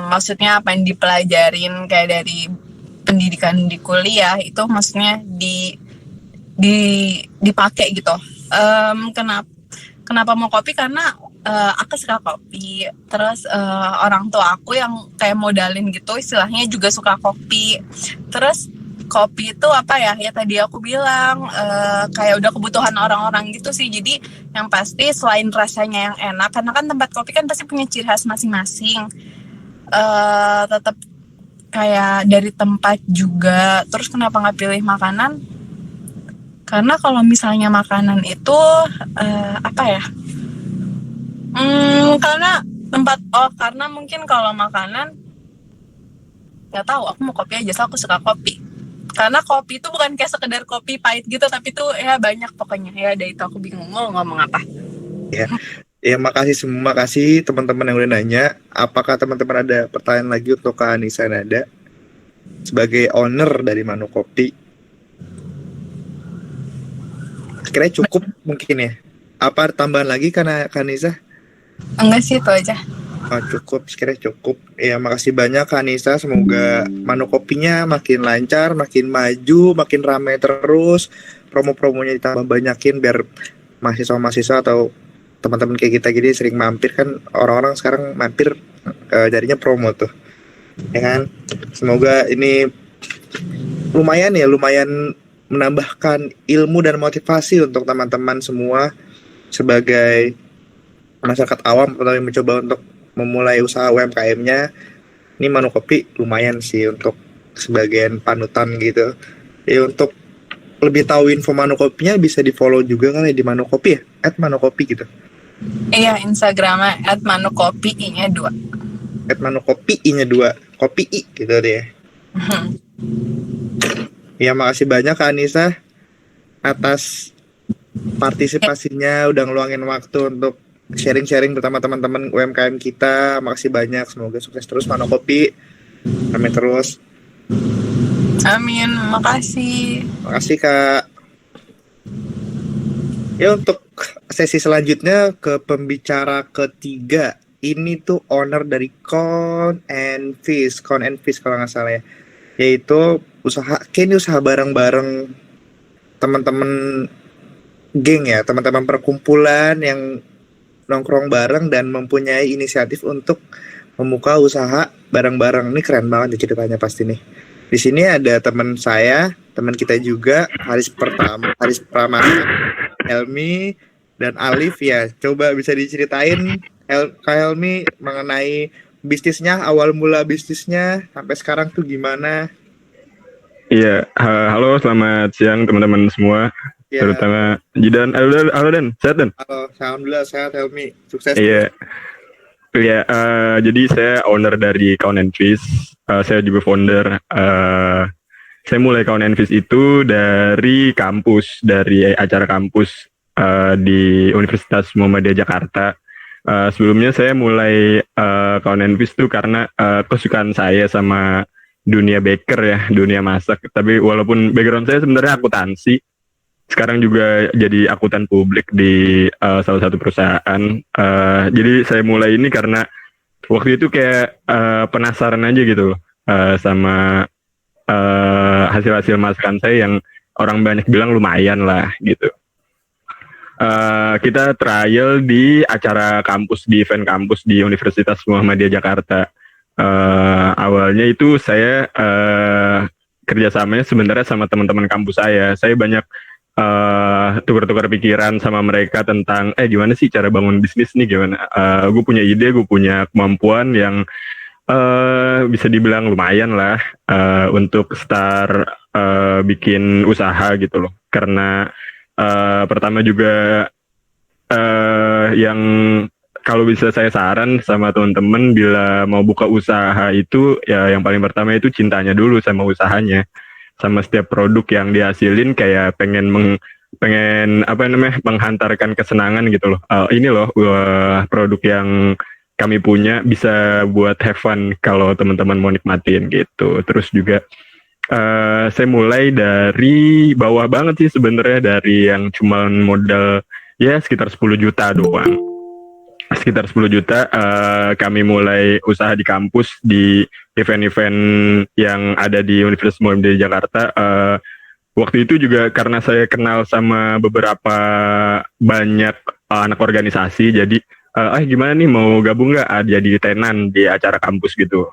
maksudnya apa yang dipelajarin kayak dari pendidikan di kuliah itu maksudnya dipakai gitu. Kenapa mau kopi? Karena aku suka kopi. Terus orang tua aku yang kayak modalin gitu istilahnya juga suka kopi. Terus kopi itu ya tadi aku bilang kayak udah kebutuhan orang-orang gitu sih. Jadi yang pasti selain rasanya yang enak, karena kan tempat kopi kan pasti punya ciri khas masing-masing, tetap kayak dari tempat juga. Terus kenapa nggak pilih makanan? Karena kalau misalnya makanan itu karena mungkin kalau makanan nggak tahu, aku mau kopi aja, so aku suka kopi. Karena kopi itu bukan kayak sekedar kopi pahit gitu, tapi tuh ya banyak pokoknya. Ya ada itu, aku bingung mau ngomong apa. Ya makasih teman-teman yang udah nanya. Apakah teman-teman ada pertanyaan lagi untuk Kak Anissa Nada sebagai owner dari Manu Kopi? Sekiranya cukup mungkin ya. Apa tambahan lagi Kak Anissa? Enggak sih, itu aja. Cukup, sekiranya cukup. Ya makasih banyak Kak Anissa. Semoga Manu Kopinya makin lancar, makin maju, makin ramai terus. Promo-promonya ditambah banyakin biar mahasiswa-mahasiswa atau teman-teman kayak kita jadi sering mampir kan. Orang-orang sekarang mampir jadinya promo tuh, ya kan. Semoga ini lumayan menambahkan ilmu dan motivasi untuk teman-teman semua sebagai masyarakat awam atau yang mencoba untuk memulai usaha UMKM-nya. Ini Manu Kopi lumayan sih untuk sebagian panutan gitu. Ya untuk lebih tahu info Manu Kopinya bisa di follow juga kan ya di Manu Kopi ya, @manukopi gitu. Iya, Instagramnya @manukopi i-nya 2. @manukopi i-nya 2, kopi i gitu deh. Ya makasih banyak Kak Anissa atas partisipasinya, udah ngeluangin waktu untuk sharing-sharing bersama teman-teman UMKM kita. Makasih banyak, semoga sukses terus Manu Kopi. Amin terus. Amin, makasih. Makasih Kak. Ya untuk sesi selanjutnya ke pembicara ketiga. Ini tuh owner dari Con and Fish kalau nggak salah ya. Yaitu usaha bareng-bareng teman-teman geng ya, teman-teman perkumpulan yang nongkrong bareng dan mempunyai inisiatif untuk membuka usaha bareng-bareng. Ini keren banget nih ceritanya pasti nih. Di sini ada teman saya, teman kita juga, Haris Pramana, Helmi dan Alif ya. Coba bisa diceritain Kak Helmi mengenai bisnisnya, awal mula bisnisnya sampai sekarang tuh gimana? Iya, halo selamat siang teman-teman semua, Ya, terutama Jidan. Halo Dan, sehat Dan? halo, alhamdulillah sehat Helmi, sukses. Iya, iya. Jadi saya owner dari Count and Fish. Saya juga founder. Saya mulai Count and Fish itu dari kampus, dari acara kampus di Universitas Muhammadiyah Jakarta. Sebelumnya saya mulai Count and Fish itu karena kesukaan saya sama dunia baker ya, dunia masak. Tapi walaupun background saya sebenarnya akuntansi, sekarang juga jadi akuntan publik di salah satu perusahaan. Jadi saya mulai ini karena waktu itu kayak penasaran aja gitu loh, sama hasil-hasil masakan saya yang orang banyak bilang lumayan lah gitu. Kita trial di acara kampus, di event kampus di Universitas Muhammadiyah Jakarta. Awalnya itu saya kerjasamanya sebenarnya sama teman-teman kampus saya. Saya banyak tukar-tukar pikiran sama mereka tentang gimana sih cara bangun bisnis nih, gimana. Gue punya ide, gue punya kemampuan yang bisa dibilang lumayan lah untuk start bikin usaha gitu loh. Karena pertama juga yang kalau bisa saya saran sama teman-teman bila mau buka usaha itu ya yang paling pertama itu cintanya dulu sama usahanya, sama setiap produk yang dihasilin, kayak pengen menghantarkan kesenangan gitu loh. Ini loh produk yang kami punya, bisa buat have fun kalau teman-teman mau nikmatin gitu. Terus juga saya mulai dari bawah banget sih sebenarnya, dari yang cuma modal ya sekitar 10 juta doang. Sekitar 10 juta kami mulai usaha di kampus, di event-event yang ada di Universitas Muhammadiyah Jakarta. Waktu itu juga karena saya kenal sama beberapa banyak anak organisasi, jadi gimana nih mau gabung nggak jadi tenan di acara kampus gitu.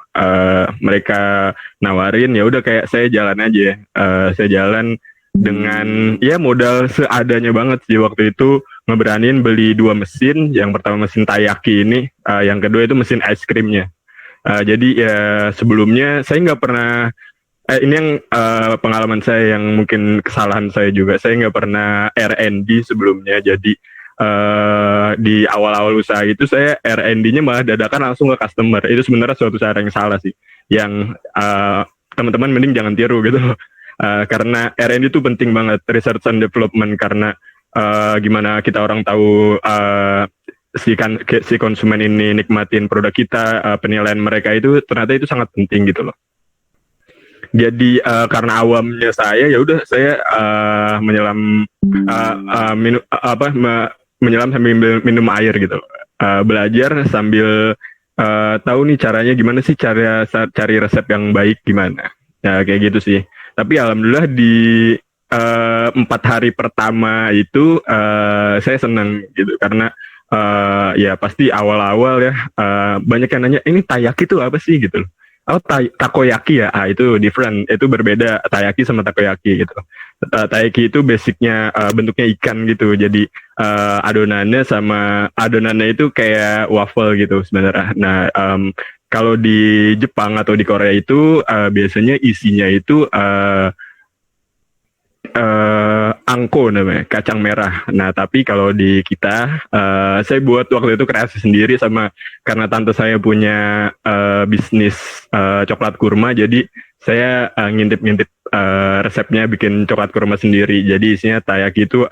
Mereka nawarin, ya udah kayak saya jalan aja. Saya jalan dengan ya modal seadanya banget sih waktu itu, ngeberanin beli 2 mesin. Yang pertama mesin taiyaki ini, yang kedua itu mesin es krimnya. Jadi ya sebelumnya saya nggak pernah, ini yang pengalaman saya yang mungkin kesalahan saya juga, saya nggak pernah R&D sebelumnya. Jadi di awal-awal usaha itu saya R&D-nya malah dadakan langsung ke customer. Itu sebenarnya suatu cara yang salah sih, yang teman-teman mending jangan tiru gitu loh. Karena R&D itu penting banget, research and development, karena gimana kita orang tahu si konsumen ini nikmatin produk kita, penilaian mereka itu ternyata itu sangat penting gitu loh. Jadi karena awamnya saya, ya udah saya menyelam menyelam sambil minum air gitu, belajar sambil tahu nih caranya gimana sih, cari resep yang baik gimana, ya kayak gitu sih. Tapi alhamdulillah di 4 hari pertama itu saya senang gitu, karena ya pasti awal-awal ya banyak yang nanya, ini taiyaki itu apa sih gitu loh. Takoyaki ya, itu different, itu berbeda taiyaki sama takoyaki gitu. Taiyaki itu basicnya bentuknya ikan gitu, jadi adonannya itu kayak waffle gitu sebenarnya. Nah kalau di Jepang atau di Korea itu biasanya isinya itu angko namanya, kacang merah. Nah tapi kalau di kita, saya buat waktu itu kreasi sendiri, sama karena tante saya punya bisnis coklat kurma, jadi saya ngintip-ngintip resepnya bikin coklat kurma sendiri. Jadi isinya taiyaki itu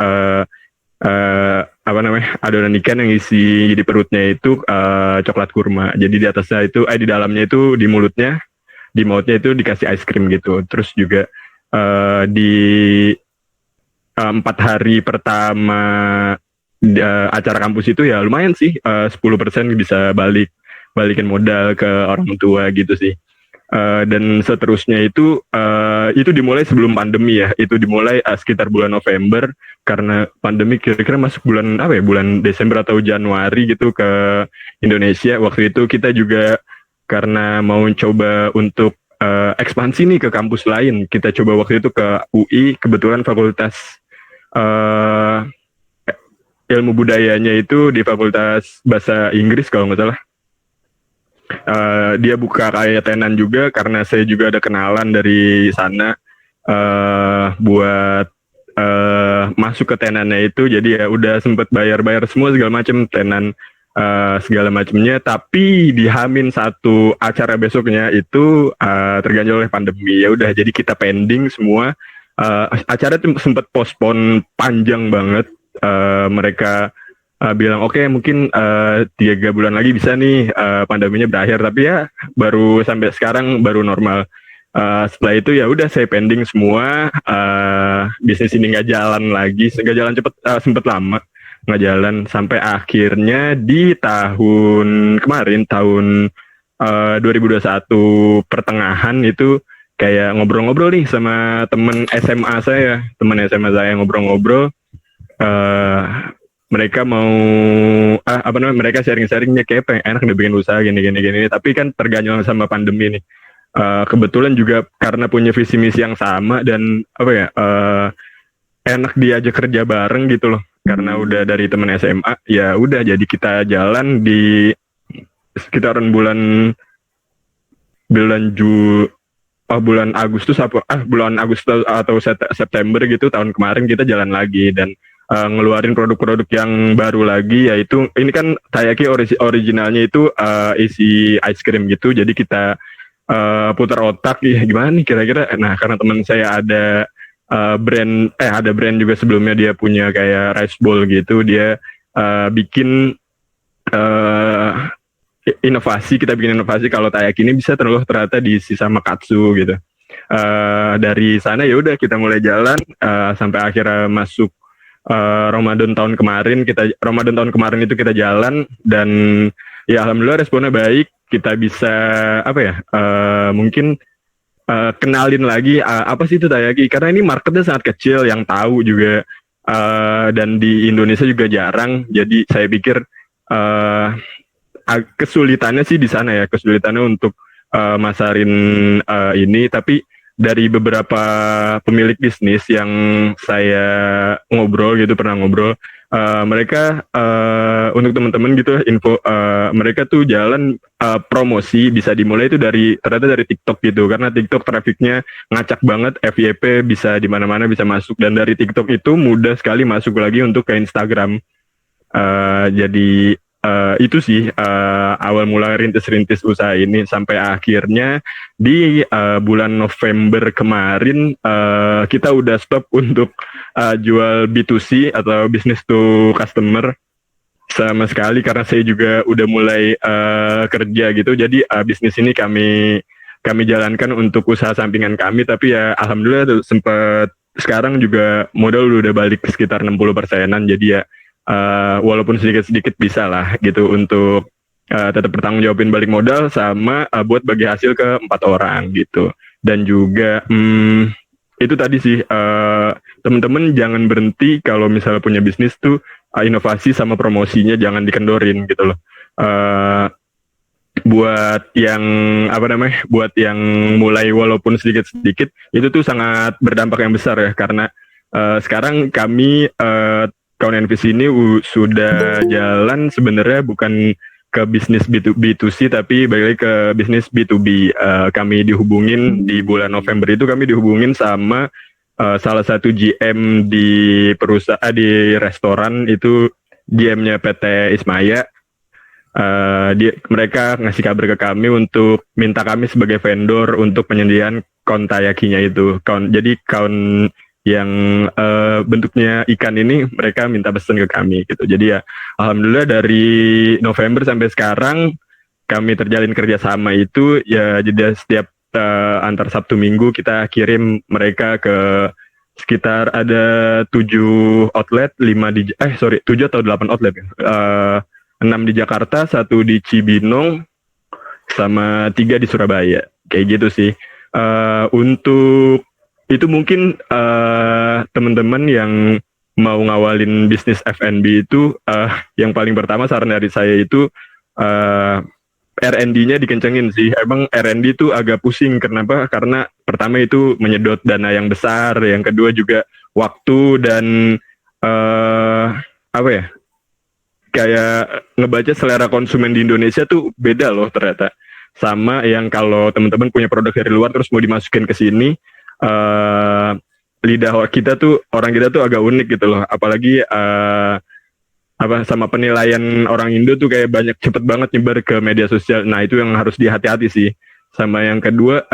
adonan ikan yang isi di perutnya itu coklat kurma. Jadi di atasnya itu di dalamnya itu, di mautnya itu dikasih es krim gitu. Terus juga di 4 hari pertama acara kampus itu ya lumayan sih, 10% bisa balikin modal ke orang tua gitu sih. Dan seterusnya itu dimulai sebelum pandemi ya, itu dimulai sekitar bulan November, karena pandemi kira-kira masuk bulan Desember atau Januari gitu ke Indonesia. Waktu itu kita juga karena mau coba untuk ekspansi nih ke kampus lain, kita coba waktu itu ke UI, kebetulan fakultas ilmu budayanya itu di fakultas bahasa Inggris kalau nggak salah. Dia buka kayak tenan juga karena saya juga ada kenalan dari sana buat masuk ke tenannya itu. Jadi ya udah sempet bayar semua segala macam tenan segala macamnya. Tapi di H-1 acara besoknya itu terganjal oleh pandemi. Ya udah jadi kita pending semua. Acara itu sempat postpone panjang banget. Mereka bilang oke, mungkin 3 bulan lagi bisa nih pandeminya berakhir, tapi ya baru sampai sekarang baru normal. Setelah itu ya udah saya pending semua, bisnis ini nggak jalan lagi, nggak jalan cepet, sempet lama nggak jalan sampai akhirnya di tahun kemarin, tahun 2021 pertengahan itu kayak ngobrol-ngobrol nih sama teman SMA saya ngobrol-ngobrol. Mereka mau mereka sharing-sharingnya kayak pengen enak udah bikin usaha gini, tapi kan terganjal sama pandemi nih. Kebetulan juga karena punya visi misi yang sama dan enak diajak kerja bareng gitu loh, karena udah dari teman SMA. Ya udah jadi kita jalan di sekitaran bulan Agustus atau September gitu tahun kemarin kita jalan lagi dan ngeluarin produk-produk yang baru lagi, yaitu ini kan Taiyaki originalnya itu isi ice cream gitu. Jadi kita putar otak ya gimana nih kira-kira. Nah, karena teman saya ada brand juga sebelumnya, dia punya kayak rice bowl gitu, dia bikin inovasi. Kita bikin inovasi kalau Taiyaki ini bisa ternyata diisi sama katsu gitu. Dari sana ya udah kita mulai jalan sampai akhirnya masuk Ramadan tahun kemarin itu kita jalan dan ya alhamdulillah responnya baik. Kita bisa mungkin kenalin lagi apa sih itu Taiyaki, karena ini marketnya sangat kecil, yang tahu juga dan di Indonesia juga jarang. Jadi saya pikir kesulitannya sih di sana ya, kesulitannya untuk masarin ini. Tapi dari beberapa pemilik bisnis yang saya pernah ngobrol, mereka untuk teman-teman gitu info, mereka tuh jalan promosi bisa dimulai itu ternyata dari TikTok gitu, karena TikTok trafficnya ngacak banget, FYP bisa di mana-mana bisa masuk, dan dari TikTok itu mudah sekali masuk lagi untuk ke Instagram. Jadi itu sih awal mula rintis usaha ini sampai akhirnya di bulan November kemarin kita udah stop untuk jual B2C atau business to customer sama sekali, karena saya juga udah mulai kerja gitu. Jadi bisnis ini kami jalankan untuk usaha sampingan kami, tapi ya alhamdulillah tuh sempat sekarang juga modal udah balik sekitar 60%-an. Jadi ya walaupun sedikit-sedikit bisa lah gitu untuk tetap bertanggung jawabin balik modal sama buat bagi hasil ke 4 orang gitu. Dan juga itu tadi sih teman-teman jangan berhenti kalau misalnya punya bisnis tuh, inovasi sama promosinya jangan dikendorin gitu loh. Buat yang mulai walaupun sedikit-sedikit itu tuh sangat berdampak yang besar ya, karena sekarang kami Kawan NVC ini sudah jalan sebenarnya bukan ke bisnis B2C tapi balik lagi ke bisnis B2B. Kami dihubungin di bulan November itu, kami dihubungin sama salah satu GM di di restoran itu, GM-nya PT Ismaya. Mereka ngasih kabar ke kami untuk minta kami sebagai vendor untuk penyediaan kaun Taiyakinya itu. Jadi kaun yang bentuknya ikan ini mereka minta pesan ke kami gitu. Jadi ya alhamdulillah dari November sampai sekarang kami terjalin kerjasama itu ya. Jadi setiap antar Sabtu Minggu kita kirim mereka ke sekitar ada 7 outlet, 7 atau 8 outlet ya. 6 di Jakarta, 1 di Cibinong, sama 3 di Surabaya. Kayak gitu sih. Untuk itu mungkin teman-teman yang mau ngawalin bisnis F&B itu yang paling pertama saran dari saya itu R&D-nya dikencengin sih. Emang R&D itu agak pusing. Kenapa? Karena pertama itu menyedot dana yang besar, yang kedua juga waktu dan kayak ngebaca selera konsumen di Indonesia tuh beda loh ternyata. Sama yang kalau teman-teman punya produk dari luar terus mau dimasukin ke sini, lidah kita tuh, orang kita tuh agak unik gitu loh. Apalagi sama penilaian orang Indo tuh kayak banyak, cepet banget nyebar ke media sosial. Nah itu yang harus dihati-hati sih. Sama yang kedua,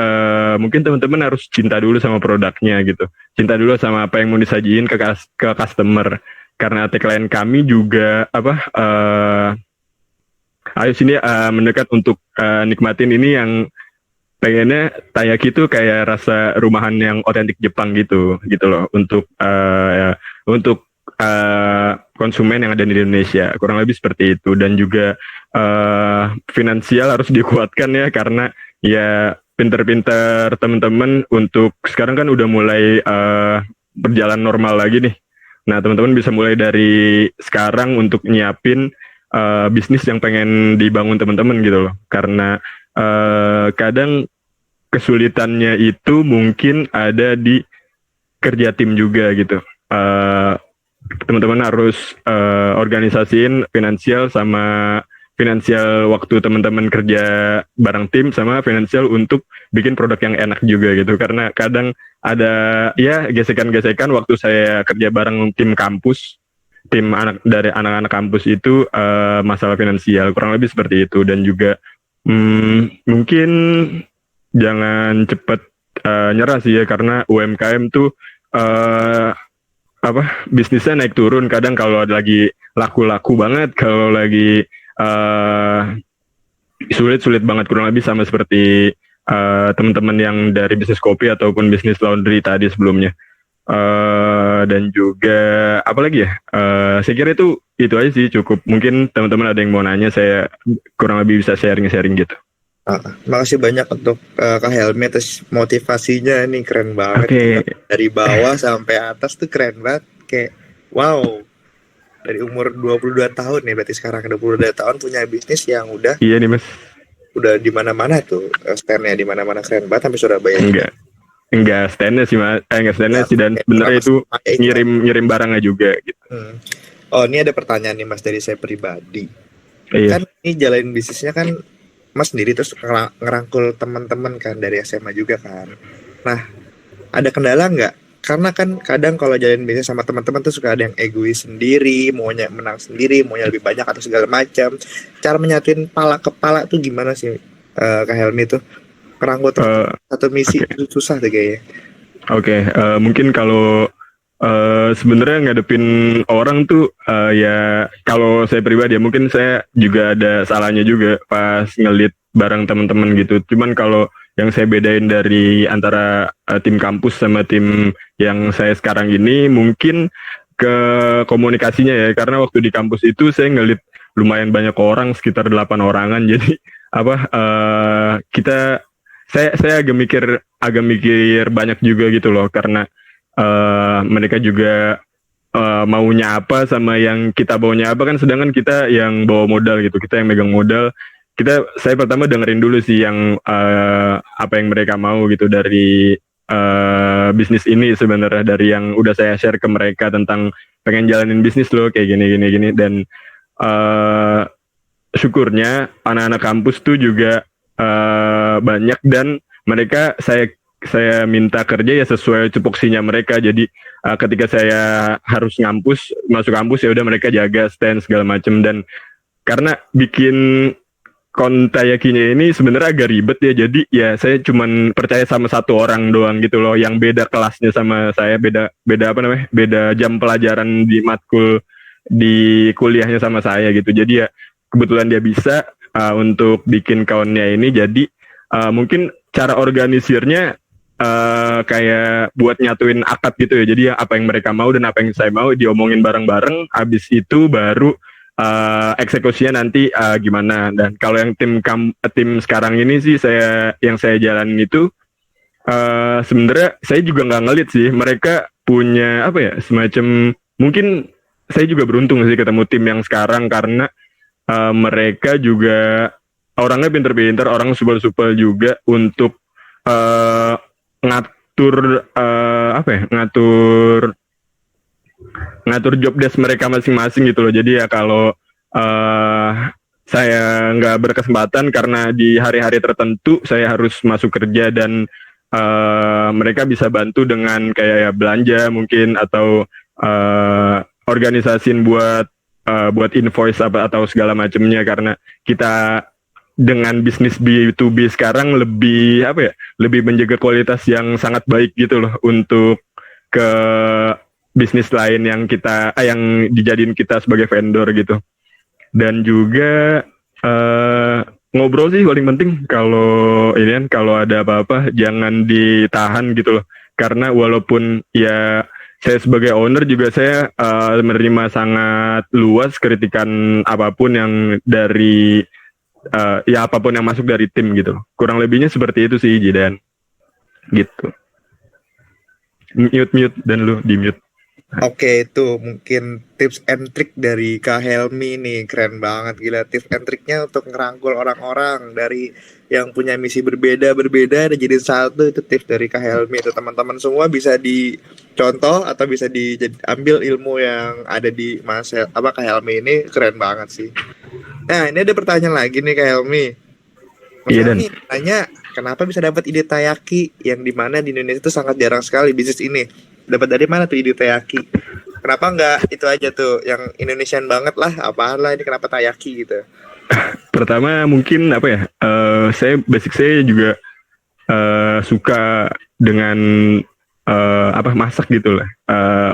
mungkin teman-teman harus cinta dulu sama produknya gitu. Cinta dulu sama apa yang mau disajiin ke customer. Karena tagline kami juga ayo sini mendekat untuk nikmatin ini yang pengennya Taiyaki itu kayak rasa rumahan yang otentik Jepang gitu loh, untuk konsumen yang ada di Indonesia, kurang lebih seperti itu. Dan juga finansial harus dikuatkan ya, karena ya pinter-pinter teman-teman untuk sekarang kan udah mulai berjalan normal lagi nih. Nah teman-teman bisa mulai dari sekarang untuk nyiapin bisnis yang pengen dibangun teman-teman gitu loh, karena kadang kesulitannya itu mungkin ada di kerja tim juga gitu. Teman-teman harus organisasiin finansial sama finansial waktu teman-teman kerja bareng tim, sama finansial untuk bikin produk yang enak juga gitu. Karena kadang ada ya gesekan-gesekan waktu saya kerja bareng tim kampus, tim dari anak-anak kampus itu masalah finansial, kurang lebih seperti itu. Dan juga mungkin jangan cepat nyerah sih ya, karena UMKM tuh bisnisnya naik turun. Kadang kalau lagi laku-laku banget, kalau lagi sulit banget, kurang lebih sama seperti teman-teman yang dari bisnis kopi ataupun bisnis laundry tadi sebelumnya. Dan juga apalagi ya, saya kira itu aja sih, cukup. Mungkin teman-teman ada yang mau nanya, saya kurang lebih bisa sharing gitu. Makasih banyak untuk Kak Helmi atas motivasinya, nih keren banget. Oke. Dari bawah sampai atas tuh keren banget, kayak wow. Dari umur 22 tahun nih, berarti sekarang 22 tahun punya bisnis yang udah Iya nih Mas. Udah di mana-mana tuh, stand-nya di mana-mana, keren banget sampai Surabaya. Enggak stand-nya sih Mas. Enggak stand-nya sih, dan sebenarnya itu ngirim barangnya juga gitu. Oh, ini ada pertanyaan nih Mas dari saya pribadi. Iya. Kan ini jalanin bisnisnya kan Mas sendiri, terus ngerangkul teman-teman kan dari SMA juga kan. Nah, ada kendala nggak? Karena kan kadang kalau jalanin bisnis sama teman-teman tuh suka ada yang egois sendiri, maunya menang sendiri, maunya lebih banyak atau segala macam. Cara menyatuin pala kepala tuh gimana sih, Kak Helmi tuh? Kerangkul satu misi itu susah tuh kayaknya. Oke, mungkin kalau sebenarnya ngadepin orang tuh ya, kalau saya pribadi ya, mungkin saya juga ada salahnya juga pas ngelit bareng teman-teman gitu. Cuman kalau yang saya bedain dari antara tim kampus sama tim yang saya sekarang ini, mungkin ke komunikasinya ya. Karena waktu di kampus itu saya ngelit lumayan banyak orang, sekitar 8 orangan. Jadi saya agak mikir banyak juga gitu loh, karena mereka juga maunya apa sama yang kita bawanya apa kan, sedangkan kita yang bawa modal gitu, kita yang megang modal. Saya pertama dengerin dulu sih yang apa yang mereka mau gitu dari bisnis ini sebenarnya, dari yang udah saya share ke mereka tentang pengen jalanin bisnis loh kayak gini. Dan syukurnya anak-anak kampus tuh juga banyak, dan mereka saya minta kerja ya sesuai tupoksinya mereka. Jadi ketika saya harus masuk kampus, ya udah mereka jaga stand segala macem. Dan karena bikin Taiyaki-nya ini sebenarnya agak ribet ya, jadi ya saya cuman percaya sama satu orang doang gitu loh, yang beda kelasnya sama saya, beda jam pelajaran di matkul di kuliahnya sama saya gitu. Jadi ya kebetulan dia bisa untuk bikin account-nya ini. Jadi mungkin cara organisirnya kayak buat nyatuin akad gitu ya. Jadi ya apa yang mereka mau dan apa yang saya mau diomongin bareng-bareng, habis itu baru eksekusinya nanti gimana. Dan kalau yang tim sekarang ini sih, yang saya jalanin itu sebenarnya saya juga nggak ngelit sih. Mereka punya semacam, mungkin saya juga beruntung sih ketemu tim yang sekarang, karena mereka juga orangnya pinter-pinter, orang supel-supel juga untuk ngatur job desk mereka masing-masing gitu loh. Jadi ya kalau eh saya nggak berkesempatan karena di hari-hari tertentu saya harus masuk kerja dan mereka bisa bantu dengan kayak ya belanja mungkin atau organisasiin buat invoice apa atau segala macamnya, karena kita dengan bisnis B2B sekarang lebih apa ya, lebih menjaga kualitas yang sangat baik gitu loh untuk ke bisnis lain yang kita yang dijadiin kita sebagai vendor gitu. Dan juga ngobrol sih paling penting. Kalau ini kan kalau ada apa-apa jangan ditahan gitu loh, karena walaupun ya saya sebagai owner juga saya menerima sangat luas kritikan apapun yang dari ya apapun yang masuk dari tim gitu. Kurang lebihnya seperti itu sih Jidan. Gitu. Mute dan lu di mute. Oke, itu mungkin tips and trick dari Kak Helmi nih, keren banget gila tips and triknya untuk ngerangkul orang-orang dari yang punya misi berbeda dan jadi satu. Itu tips dari Kak Helmi, itu teman-teman semua bisa dicontoh atau bisa diambil ilmu yang ada di Kak Helmi ini, keren banget sih. Nah, ini ada pertanyaan lagi nih Kak Helmi. Mas Iya, Dan. Helmi tanya, kenapa bisa dapat ide Taiyaki yang dimana di Indonesia itu sangat jarang sekali bisnis ini? Dapat dari mana tuh ide Taiyaki? Kenapa nggak itu aja tuh yang Indonesian banget lah, apaan lah ini, kenapa Taiyaki gitu? Pertama mungkin apa ya, saya juga suka dengan masak gitu lah.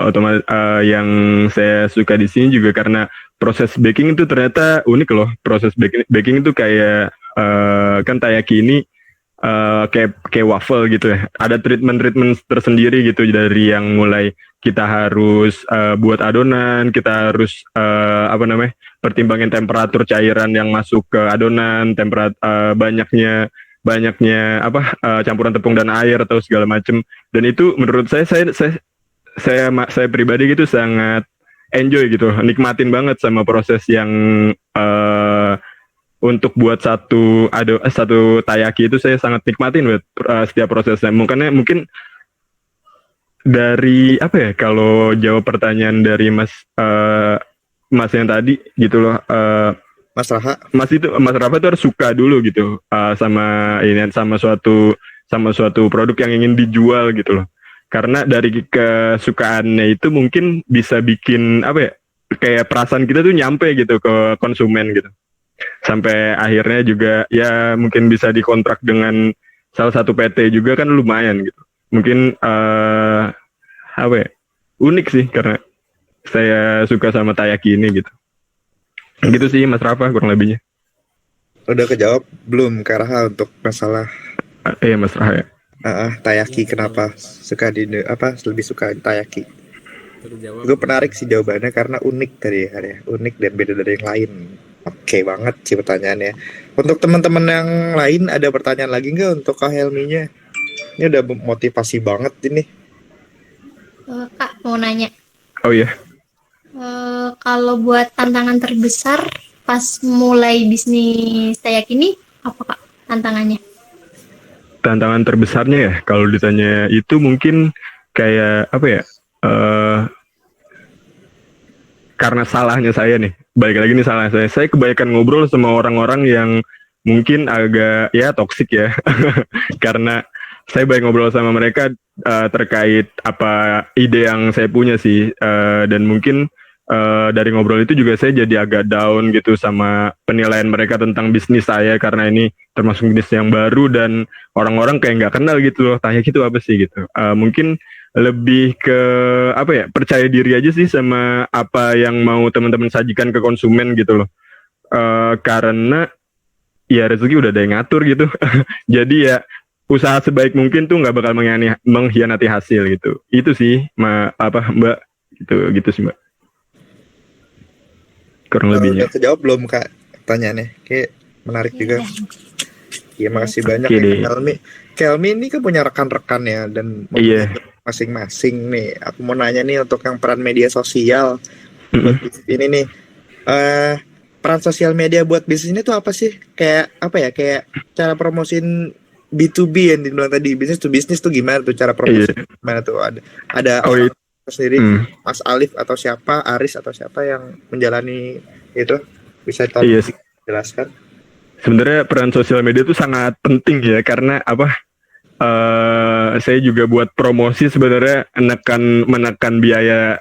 Otomatis yang saya suka di sini juga karena proses baking itu ternyata unik loh. Proses baking itu kayak kan Taiyaki ini kayak waffle gitu ya. Ada treatment tersendiri gitu, dari yang mulai kita harus buat adonan, kita harus pertimbangin temperatur cairan yang masuk ke adonan, banyaknya campuran tepung dan air atau segala macam. Dan itu menurut saya pribadi gitu sangat enjoy gitu, nikmatin banget sama proses yang untuk buat satu taiyaki itu saya sangat nikmatin buat setiap prosesnya. Mungkin dari apa ya, kalau jawab pertanyaan dari Mas yang tadi gitu loh, Mas Raha, Mas Rafa tuh harus suka dulu gitu sama suatu produk yang ingin dijual gitu loh. Karena dari kesukaannya itu mungkin bisa bikin apa ya, kayak perasaan kita tuh nyampe gitu ke konsumen gitu. Sampai akhirnya juga ya mungkin bisa dikontrak dengan salah satu PT juga kan lumayan gitu. Mungkin unik sih karena saya suka sama Taiyaki ini gitu. Gitu sih Mas Rafa kurang lebihnya. udah kejawab belum Kak Raha untuk masalah Mas Raha ya. Taiyaki, kenapa lebih suka Taiyaki? Gue menarik sih jawabannya karena unik tadi ya, unik dan beda dari yang lain. Oke banget sih pertanyaannya. Untuk teman-teman yang lain ada pertanyaan lagi nggak untuk Kak Helminya? Ini udah motivasi banget ini. Kak mau nanya, Oh iya. kalau buat tantangan terbesar pas mulai bisnis Taiyaki ini apa Kak tantangannya? Tantangan terbesarnya ya kalau ditanya itu mungkin kayak apa ya, karena salahnya saya nih, balik lagi nih salahnya saya kebanyakan ngobrol sama orang-orang yang mungkin agak ya toksik ya. Karena saya banyak ngobrol sama mereka terkait apa ide yang saya punya sih, dan mungkin dari ngobrol itu juga saya jadi agak down gitu sama penilaian mereka tentang bisnis saya, karena ini termasuk bisnis yang baru dan orang-orang kayak nggak kenal gitu loh, Taiyaki itu apa sih gitu. Mungkin lebih ke apa ya, percaya diri aja sih sama apa yang mau teman-teman sajikan ke konsumen gitu loh. Karena ya rezeki udah ada yang ngatur gitu. Jadi ya usaha sebaik mungkin tuh nggak bakal mengkhianati hasil gitu. Itu sih Mbak, gitu sih Mbak. Kurang lebihnya. Udah kejawab belum Kak pertanyaannya? Kayak menarik juga. Iya, makasih banyak ya Kelmi ini kan punya rekan-rekan ya, dan masing-masing nih. Aku mau nanya nih untuk yang peran media sosial buat bisnis ini nih. Peran sosial media buat bisnis ini tuh apa sih? Kayak apa ya? Kayak cara promosiin B2B yang dibilang tadi, bisnis to bisnis tuh gimana tuh cara promosi? Gimana tuh ada sendiri Mas Alif atau siapa, Aris atau siapa yang menjalani itu? Bisa tolong Iya, jelaskan? sebenarnya peran sosial media itu sangat penting ya, karena apa? Saya juga buat promosi sebenarnya menekan biaya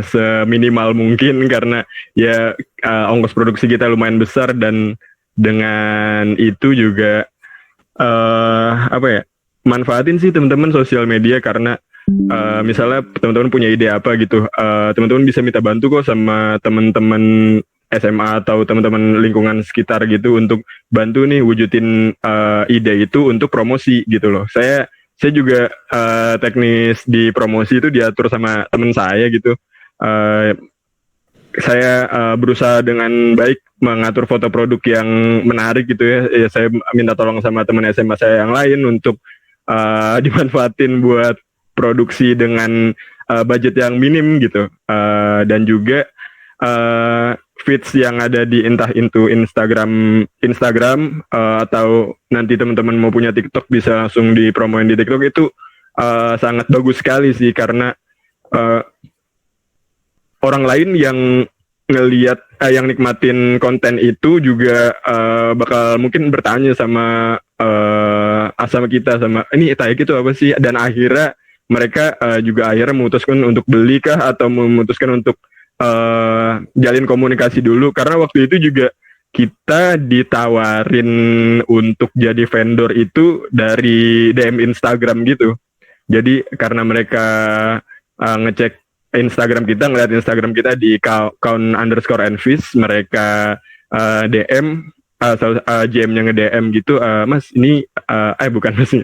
seminimal mungkin, karena ya ongkos produksi kita lumayan besar, dan dengan itu juga apa ya, manfaatin sih teman-teman sosial media, karena misalnya teman-teman punya ide apa gitu, teman-teman bisa minta bantu kok sama teman-teman SMA atau teman-teman lingkungan sekitar gitu untuk bantu nih wujudin ide itu untuk promosi gitu loh. Saya juga teknis di promosi itu diatur sama teman saya gitu. Saya berusaha dengan baik mengatur foto produk yang menarik gitu ya. Saya minta tolong sama teman SMA saya yang lain untuk dimanfaatin buat produksi dengan budget yang minim gitu. Dan juga feeds yang ada di entah itu Instagram atau nanti teman-teman mau punya TikTok bisa langsung dipromoin di TikTok, itu sangat bagus sekali sih, karena orang lain yang ngelihat yang nikmatin konten itu juga bakal mungkin bertanya sama kita, sama ini Taiyaki itu apa sih, dan akhirnya mereka juga akhirnya memutuskan untuk beli kah, atau memutuskan untuk jalin komunikasi dulu, karena waktu itu juga kita ditawarin untuk jadi vendor itu dari DM Instagram gitu. Jadi karena mereka ngecek Instagram kita, ngeliat Instagram kita di @count_envis, mereka DM, GM-nya nge-DM gitu, Mas ini bukan Mas,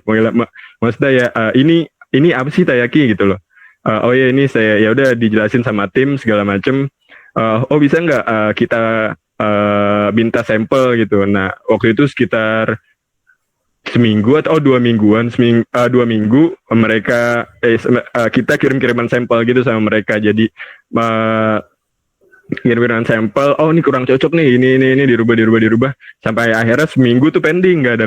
maksudnya ya ini apa sih Taiyaki gitu loh. Oh ya, ini saya ya udah dijelasin sama tim segala macem. Oh bisa nggak kita minta sampel gitu. Nah waktu itu sekitar seminggu atau 2 mingguan, 2 minggu mereka kita kirim-kiriman sampel gitu sama mereka. Jadi kirim-kiriman sampel, oh ini kurang cocok nih, ini dirubah, sampai akhirnya seminggu tuh pending, nggak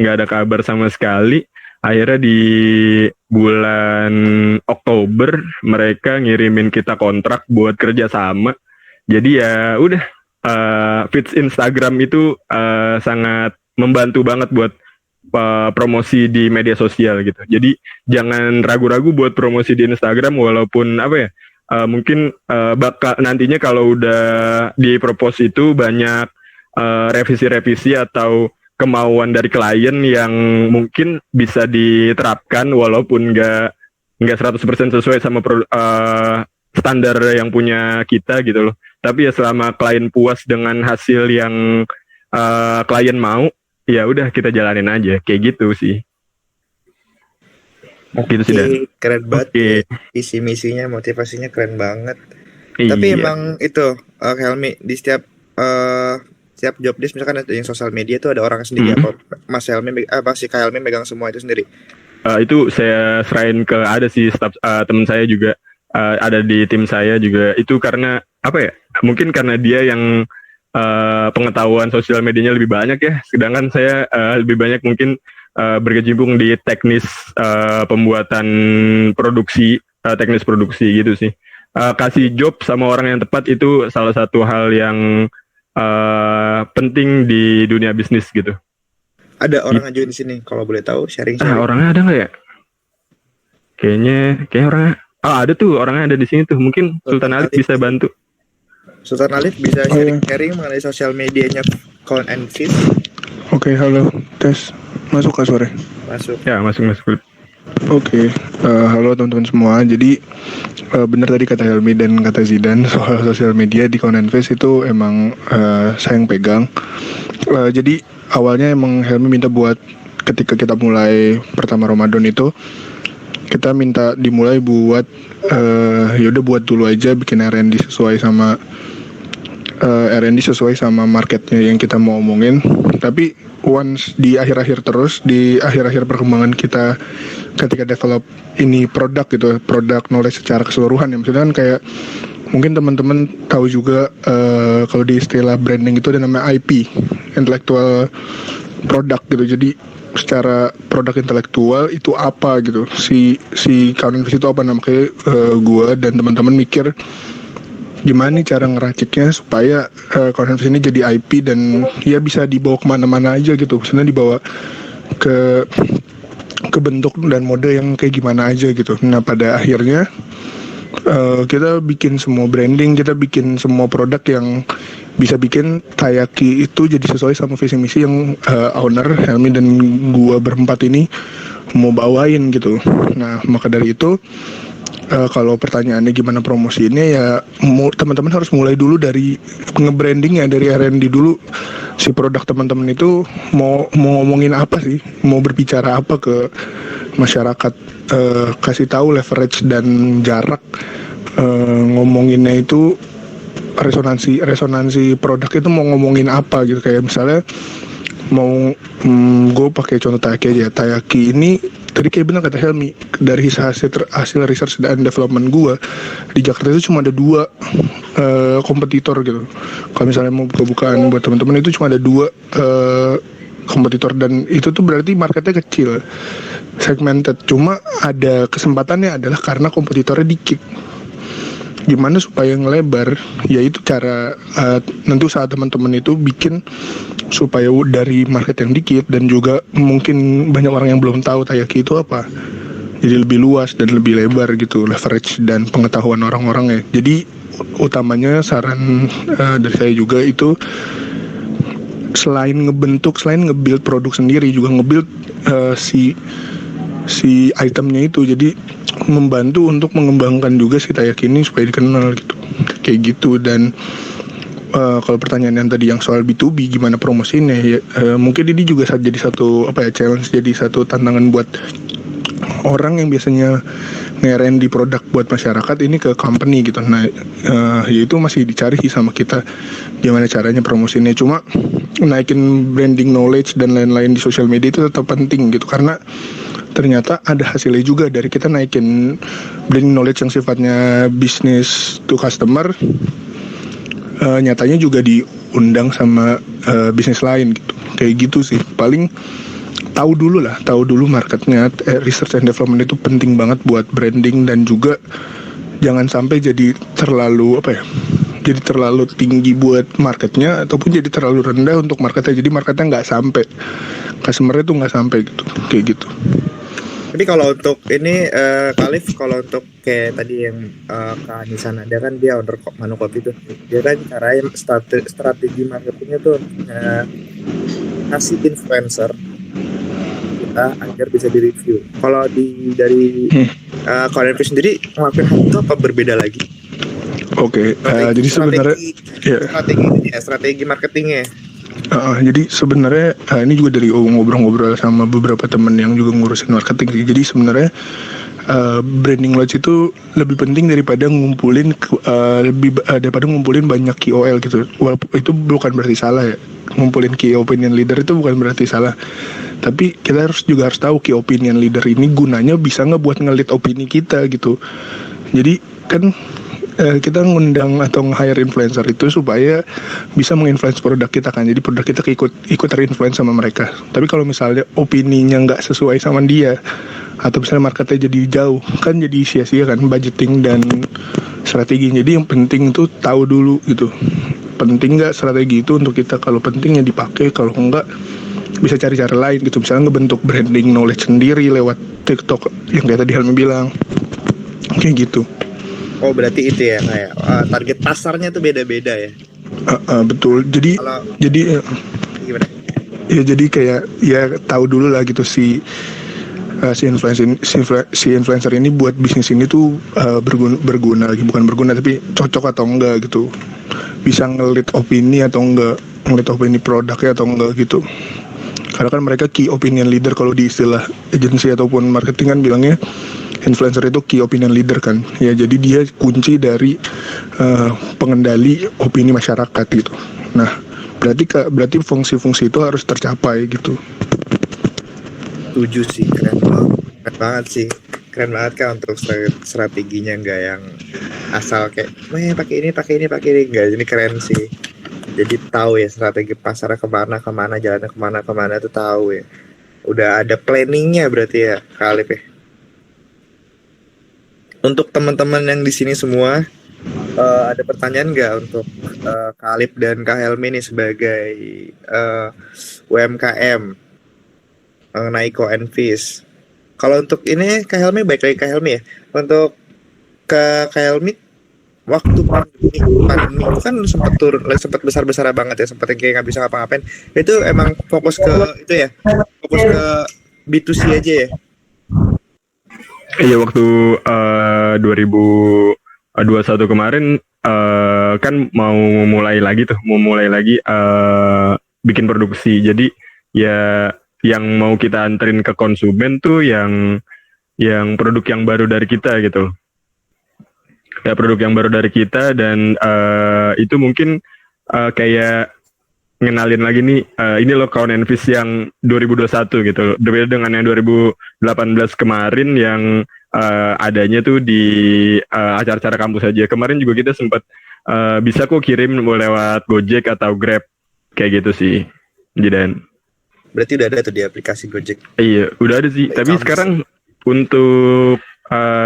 ada kabar sama sekali. Akhirnya di bulan Oktober mereka ngirimin kita kontrak buat kerja sama. Jadi ya udah, feeds Instagram itu sangat membantu banget buat promosi di media sosial gitu. Jadi jangan ragu-ragu buat promosi di Instagram, walaupun apa ya, mungkin bakal nantinya kalau udah di-propose itu banyak revisi-revisi atau kemauan dari klien yang mungkin bisa diterapkan walaupun nggak 100% sesuai sama standar yang punya kita gitu loh. Tapi ya selama klien puas dengan hasil yang klien mau, ya udah kita jalanin aja kayak gitu sih. Gitu sih, Dan. Keren banget. Visi misinya, motivasinya keren banget. Tapi emang itu Helmi, di setiap job desk misalkan ada yang sosial media itu ada orang sendiri, apa Mas Helmi si Kak Helmi megang semua itu sendiri? Itu saya serahin ke ada sih staff teman saya juga ada di tim saya juga, itu karena apa ya, mungkin karena dia yang pengetahuan sosial medianya lebih banyak ya, sedangkan saya lebih banyak mungkin berkecimpung di teknis pembuatan produksi, teknis produksi gitu sih. Kasih job sama orang yang tepat itu salah satu hal yang penting di dunia bisnis gitu. Ada orang ngajuin di sini, kalau boleh tahu sharing. Orangnya ada nggak ya? Kayaknya orangnya. Ada tuh, orangnya ada di sini tuh. Mungkin Sultan Alif bisa bantu. Sultan Alif bisa sharing mengenai sosial medianya Count and Fit. Oke, halo, tes. Masuk kah sore? Masuk. Ya, masuk. Oke, halo teman-teman semua. Jadi benar tadi kata Helmi dan kata Zidan soal sosial media di Count and Face itu emang saya yang pegang. Jadi awalnya emang Helmi minta buat ketika kita mulai pertama Ramadan itu kita minta dimulai buat yaudah buat dulu aja bikin R&D sesuai sama marketnya yang kita mau omongin. Tapi once di akhir-akhir perkembangan kita ketika develop ini produk gitu, produk knowledge secara keseluruhan ya, misalnya kan kayak mungkin teman-teman tahu juga kalau di istilah branding itu ada namanya IP, intellectual product gitu. Jadi secara produk intelektual itu apa gitu, si Count and Face itu apa, namanya gue dan teman-teman mikir gimana nih cara ngeraciknya supaya konvensi ini jadi IP dan ya bisa dibawa kemana-mana aja gitu, maksudnya dibawa ke bentuk dan mode yang kayak gimana aja gitu. Nah pada akhirnya kita bikin semua branding, kita bikin semua produk yang bisa bikin Tayaki itu jadi sesuai sama visi misi yang owner Helmi dan gua berempat ini mau bawain gitu. Nah maka dari itu kalau pertanyaannya gimana promosinya, ya teman-teman harus mulai dulu dari nge-branding ya, dari R&D dulu. Si produk teman-teman itu mau ngomongin apa sih, mau berbicara apa ke masyarakat, kasih tahu leverage dan jarak, ngomonginnya itu resonansi produk itu mau ngomongin apa gitu. Kayak misalnya mau gue pakai contoh Tayaki aja. Tayaki ini tadi kayak benar kata Helmi, dari hasil research dan development gue di Jakarta itu cuma ada 2 kompetitor gitu. Kalau misalnya mau buka-bukaan buat teman-teman itu cuma ada 2 kompetitor, dan itu tuh berarti marketnya kecil, segmented. Cuma ada kesempatannya adalah karena kompetitornya dikit. Gimana supaya ngelebar, yaitu cara tentu saat teman-teman itu bikin supaya dari market yang dikit dan juga mungkin banyak orang yang belum tahu Tayaki itu apa, jadi lebih luas dan lebih lebar gitu leverage dan pengetahuan orang-orang ya. Jadi utamanya saran dari saya juga itu selain nge-build produk sendiri, juga nge-build si itemnya itu, jadi membantu untuk mengembangkan juga si Tayaki ini supaya dikenal gitu, kayak gitu. Dan kalau pertanyaan yang tadi yang soal B2B gimana promosinya ya, mungkin ini juga jadi satu challenge, jadi satu tantangan buat orang yang biasanya nge-R&D produk buat masyarakat ini ke company gitu. Nah yaitu masih dicari sih sama kita gimana caranya promosinya. Cuma naikin branding knowledge dan lain-lain di sosial media itu tetap penting gitu, karena ternyata ada hasilnya juga dari kita naikin branding knowledge yang sifatnya business to customer. Nyatanya juga diundang sama bisnis lain gitu, kayak gitu sih. Paling tahu dulu marketnya. Research and development itu penting banget buat branding, dan juga jangan sampai jadi terlalu jadi terlalu tinggi buat marketnya ataupun jadi terlalu rendah untuk marketnya, jadi marketnya nggak sampai, customernya tuh nggak sampai gitu, kayak gitu. Tapi kalau untuk ini Khalif, kalau untuk kayak tadi yang Kak Nisan ada kan, dia owner Manu Kopi tuh, dia kan caranya strategi marketingnya tuh ngasih influencer kita agar bisa direview. Kalau dari Kalian sendiri ngelakuin hal itu apa berbeda lagi? Oke, jadi sebenarnya strategi marketingnya. Jadi sebenarnya ini juga dari ngobrol-ngobrol sama beberapa teman yang juga ngurusin marketing. Jadi sebenarnya branding knowledge itu lebih penting daripada ngumpulin banyak KOL gitu. Walaupun itu bukan berarti salah ya. Ngumpulin key opinion leader itu bukan berarti salah. Tapi kita juga harus tahu key opinion leader ini gunanya bisa nggak buat ngelit opini kita gitu. Jadi kan kita ngundang atau nge-hire influencer itu supaya bisa menginfluence produk kita kan. Jadi produk kita ikut terinfluence sama mereka. Tapi kalau misalnya opininya nggak sesuai sama dia, atau misalnya marketnya jadi jauh, kan jadi sia-sia kan budgeting dan strategi. Jadi yang penting itu tahu dulu gitu, penting nggak strategi itu untuk kita. Kalau pentingnya dipakai, kalau enggak bisa cari cara lain gitu. Misalnya ngebentuk branding knowledge sendiri lewat TikTok yang kayak tadi Helmi bilang, kayak gitu. Oh berarti itu ya, kayak target pasarnya tuh beda-beda ya. Betul. Jadi gimana? Ya jadi kayak ya tahu dulu lah gitu si influencer ini buat bisnis ini tuh berguna lagi, bukan berguna tapi cocok atau enggak gitu. Bisa ngelit opini atau enggak, ngelit opini produknya atau enggak gitu. Karena kan mereka key opinion leader, kalau di istilah agensi ataupun marketing kan bilangnya influencer itu key opinion leader kan. Ya jadi dia kunci dari pengendali opini masyarakat gitu. Nah, berarti fungsi-fungsi itu harus tercapai gitu. Setuju sih, keren banget sih. Keren banget kan untuk strateginya, nggak yang asal kayak pakai ini enggak. Ini keren sih. Jadi tahu ya strategi pasarnya kemana, jalannya kemana tuh tahu ya. Udah ada planningnya berarti ya, Khalif ya. Untuk teman-teman yang di sini semua, Ada pertanyaan nggak untuk Kak Alip dan Kak Helmi nih sebagai UMKM mengenai co-envis? Kalau untuk ini Kak Helmi, baik lagi Kak Helmi ya. Untuk ke Kak Helmi, waktu pandemi itu kan sempat turun, sempat besar-besar banget ya, sempat yang kayak nggak bisa ngapa-ngapain. Itu emang fokus ke itu ya, fokus ke B2C aja ya. Iya, waktu 2021 kemarin kan mau mulai lagi bikin produksi. Jadi ya yang mau kita anterin ke konsumen tuh yang produk yang baru dari kita gitu. Ya, produk yang baru dari kita, dan itu mungkin kayak ngenalin lagi nih, ini loh co-envis yang 2021 gitu. Berbeda dengan yang 2018 kemarin yang adanya tuh di acara-acara kampus aja. Kemarin juga kita sempat bisa kok kirim lewat Gojek atau Grab kayak gitu sih. Jidan. Berarti udah ada tuh di aplikasi Gojek. Iya, udah ada sih. Tapi sekarang untuk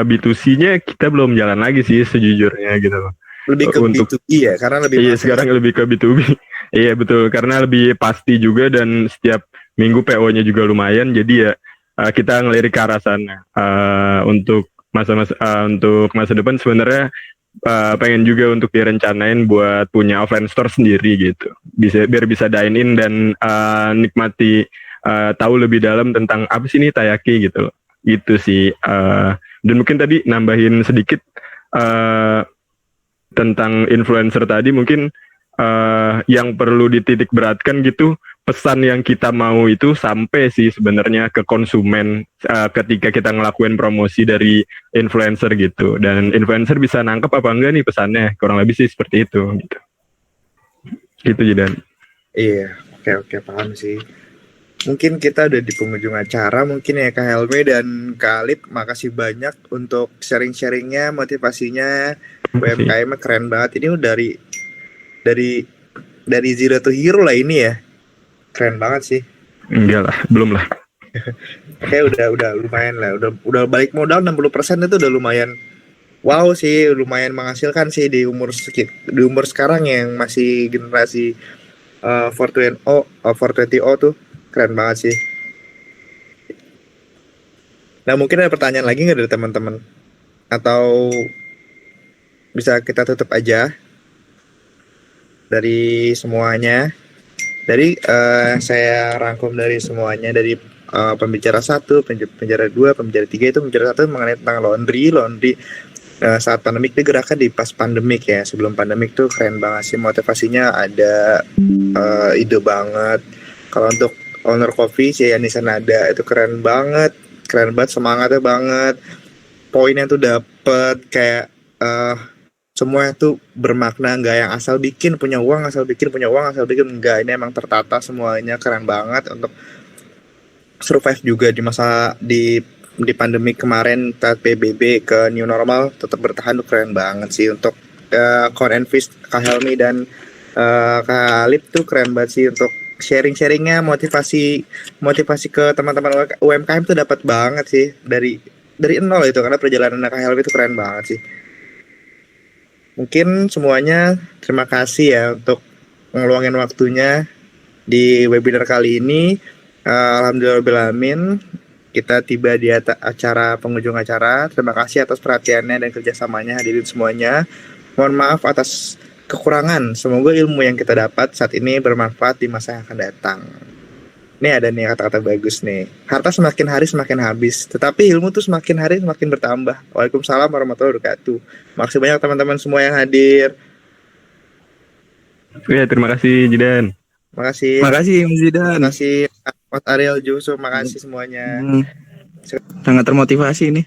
B2C-nya kita belum jalan lagi sih sejujurnya gitu loh. Lebih ke untuk B2B ya, karena lebih sekarang lebih ke B2B. Iya betul, karena lebih pasti juga dan setiap minggu PO-nya juga lumayan, jadi ya kita ngelirik ke arah sana. Untuk masa depan sebenarnya pengen juga untuk direncanain buat punya offline store sendiri gitu. Biar bisa dine in dan nikmati tahu lebih dalam tentang apa sih ini Taiyaki gitu. Gitu sih. Dan mungkin tadi nambahin sedikit tentang influencer tadi, mungkin yang perlu dititik beratkan gitu, pesan yang kita mau itu sampai sih sebenarnya ke konsumen ketika kita ngelakuin promosi dari influencer gitu, dan influencer bisa nangkep apa enggak nih pesannya, kurang lebih sih seperti itu gitu Jidan. Iya, oke, paham sih. Mungkin kita udah di penghujung acara, mungkin ya Kak Helmi dan Kak Alip, makasih banyak untuk sharing-sharingnya, motivasinya. UMKM keren banget. Ini udah dari zero to hero lah ini ya. Keren banget sih. Enggak lah, belum lah. Kayak udah lumayan lah. Udah balik modal 60% itu udah lumayan. Wow sih, lumayan menghasilkan sih di umur sekarang yang masih generasi 420O tuh. Keren banget sih. Nah, mungkin ada pertanyaan lagi nggak dari teman-teman? Atau bisa kita tutup aja dari semuanya. Dari saya rangkum dari semuanya, dari pembicara 1, pembicara 2, pembicara 3 itu pembicara 1 mengenai tentang laundry saat pandemik, itu gerakan di pas pandemik ya. Sebelum pandemik tuh keren banget sih, motivasinya ada, ide banget. Kalau untuk owner coffee si Yanisa Nada itu keren banget, semangatnya banget, poinnya tuh dapet kayak semua itu bermakna, nggak yang asal bikin punya uang enggak, ini emang tertata semuanya, keren banget untuk survive juga di masa di pandemi kemarin, saat PBB ke new normal tetap bertahan tuh keren banget sih. Untuk co-envis Kak Helmi dan Kak Alip tuh keren banget sih untuk sharing-sharingnya, motivasi ke teman-teman UMKM tuh dapat banget sih dari nol itu, karena perjalanan Kak Helmi itu keren banget sih. Mungkin semuanya terima kasih ya untuk ngeluangin waktunya di webinar kali ini. Alhamdulillahirrahmanirrahim, kita tiba di acara penghujung acara. Terima kasih atas perhatiannya dan kerjasamanya hadirin semuanya. Mohon maaf atas kekurangan. Semoga ilmu yang kita dapat saat ini bermanfaat di masa yang akan datang. Nih ada nih kata-kata bagus nih. Harta semakin hari semakin habis, tetapi ilmu tuh semakin hari semakin bertambah. Waalaikumsalam warahmatullahi wabarakatuh. Makasih banyak teman-teman semua yang hadir. Ya, terima kasih Jidan. Makasih Mas Zidan. Terima kasih Mas Ariel Jusuf. Makasih semuanya. Sangat termotivasi ini.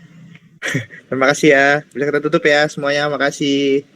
Terima kasih ya. Bisa kita tutup ya semuanya. Makasih.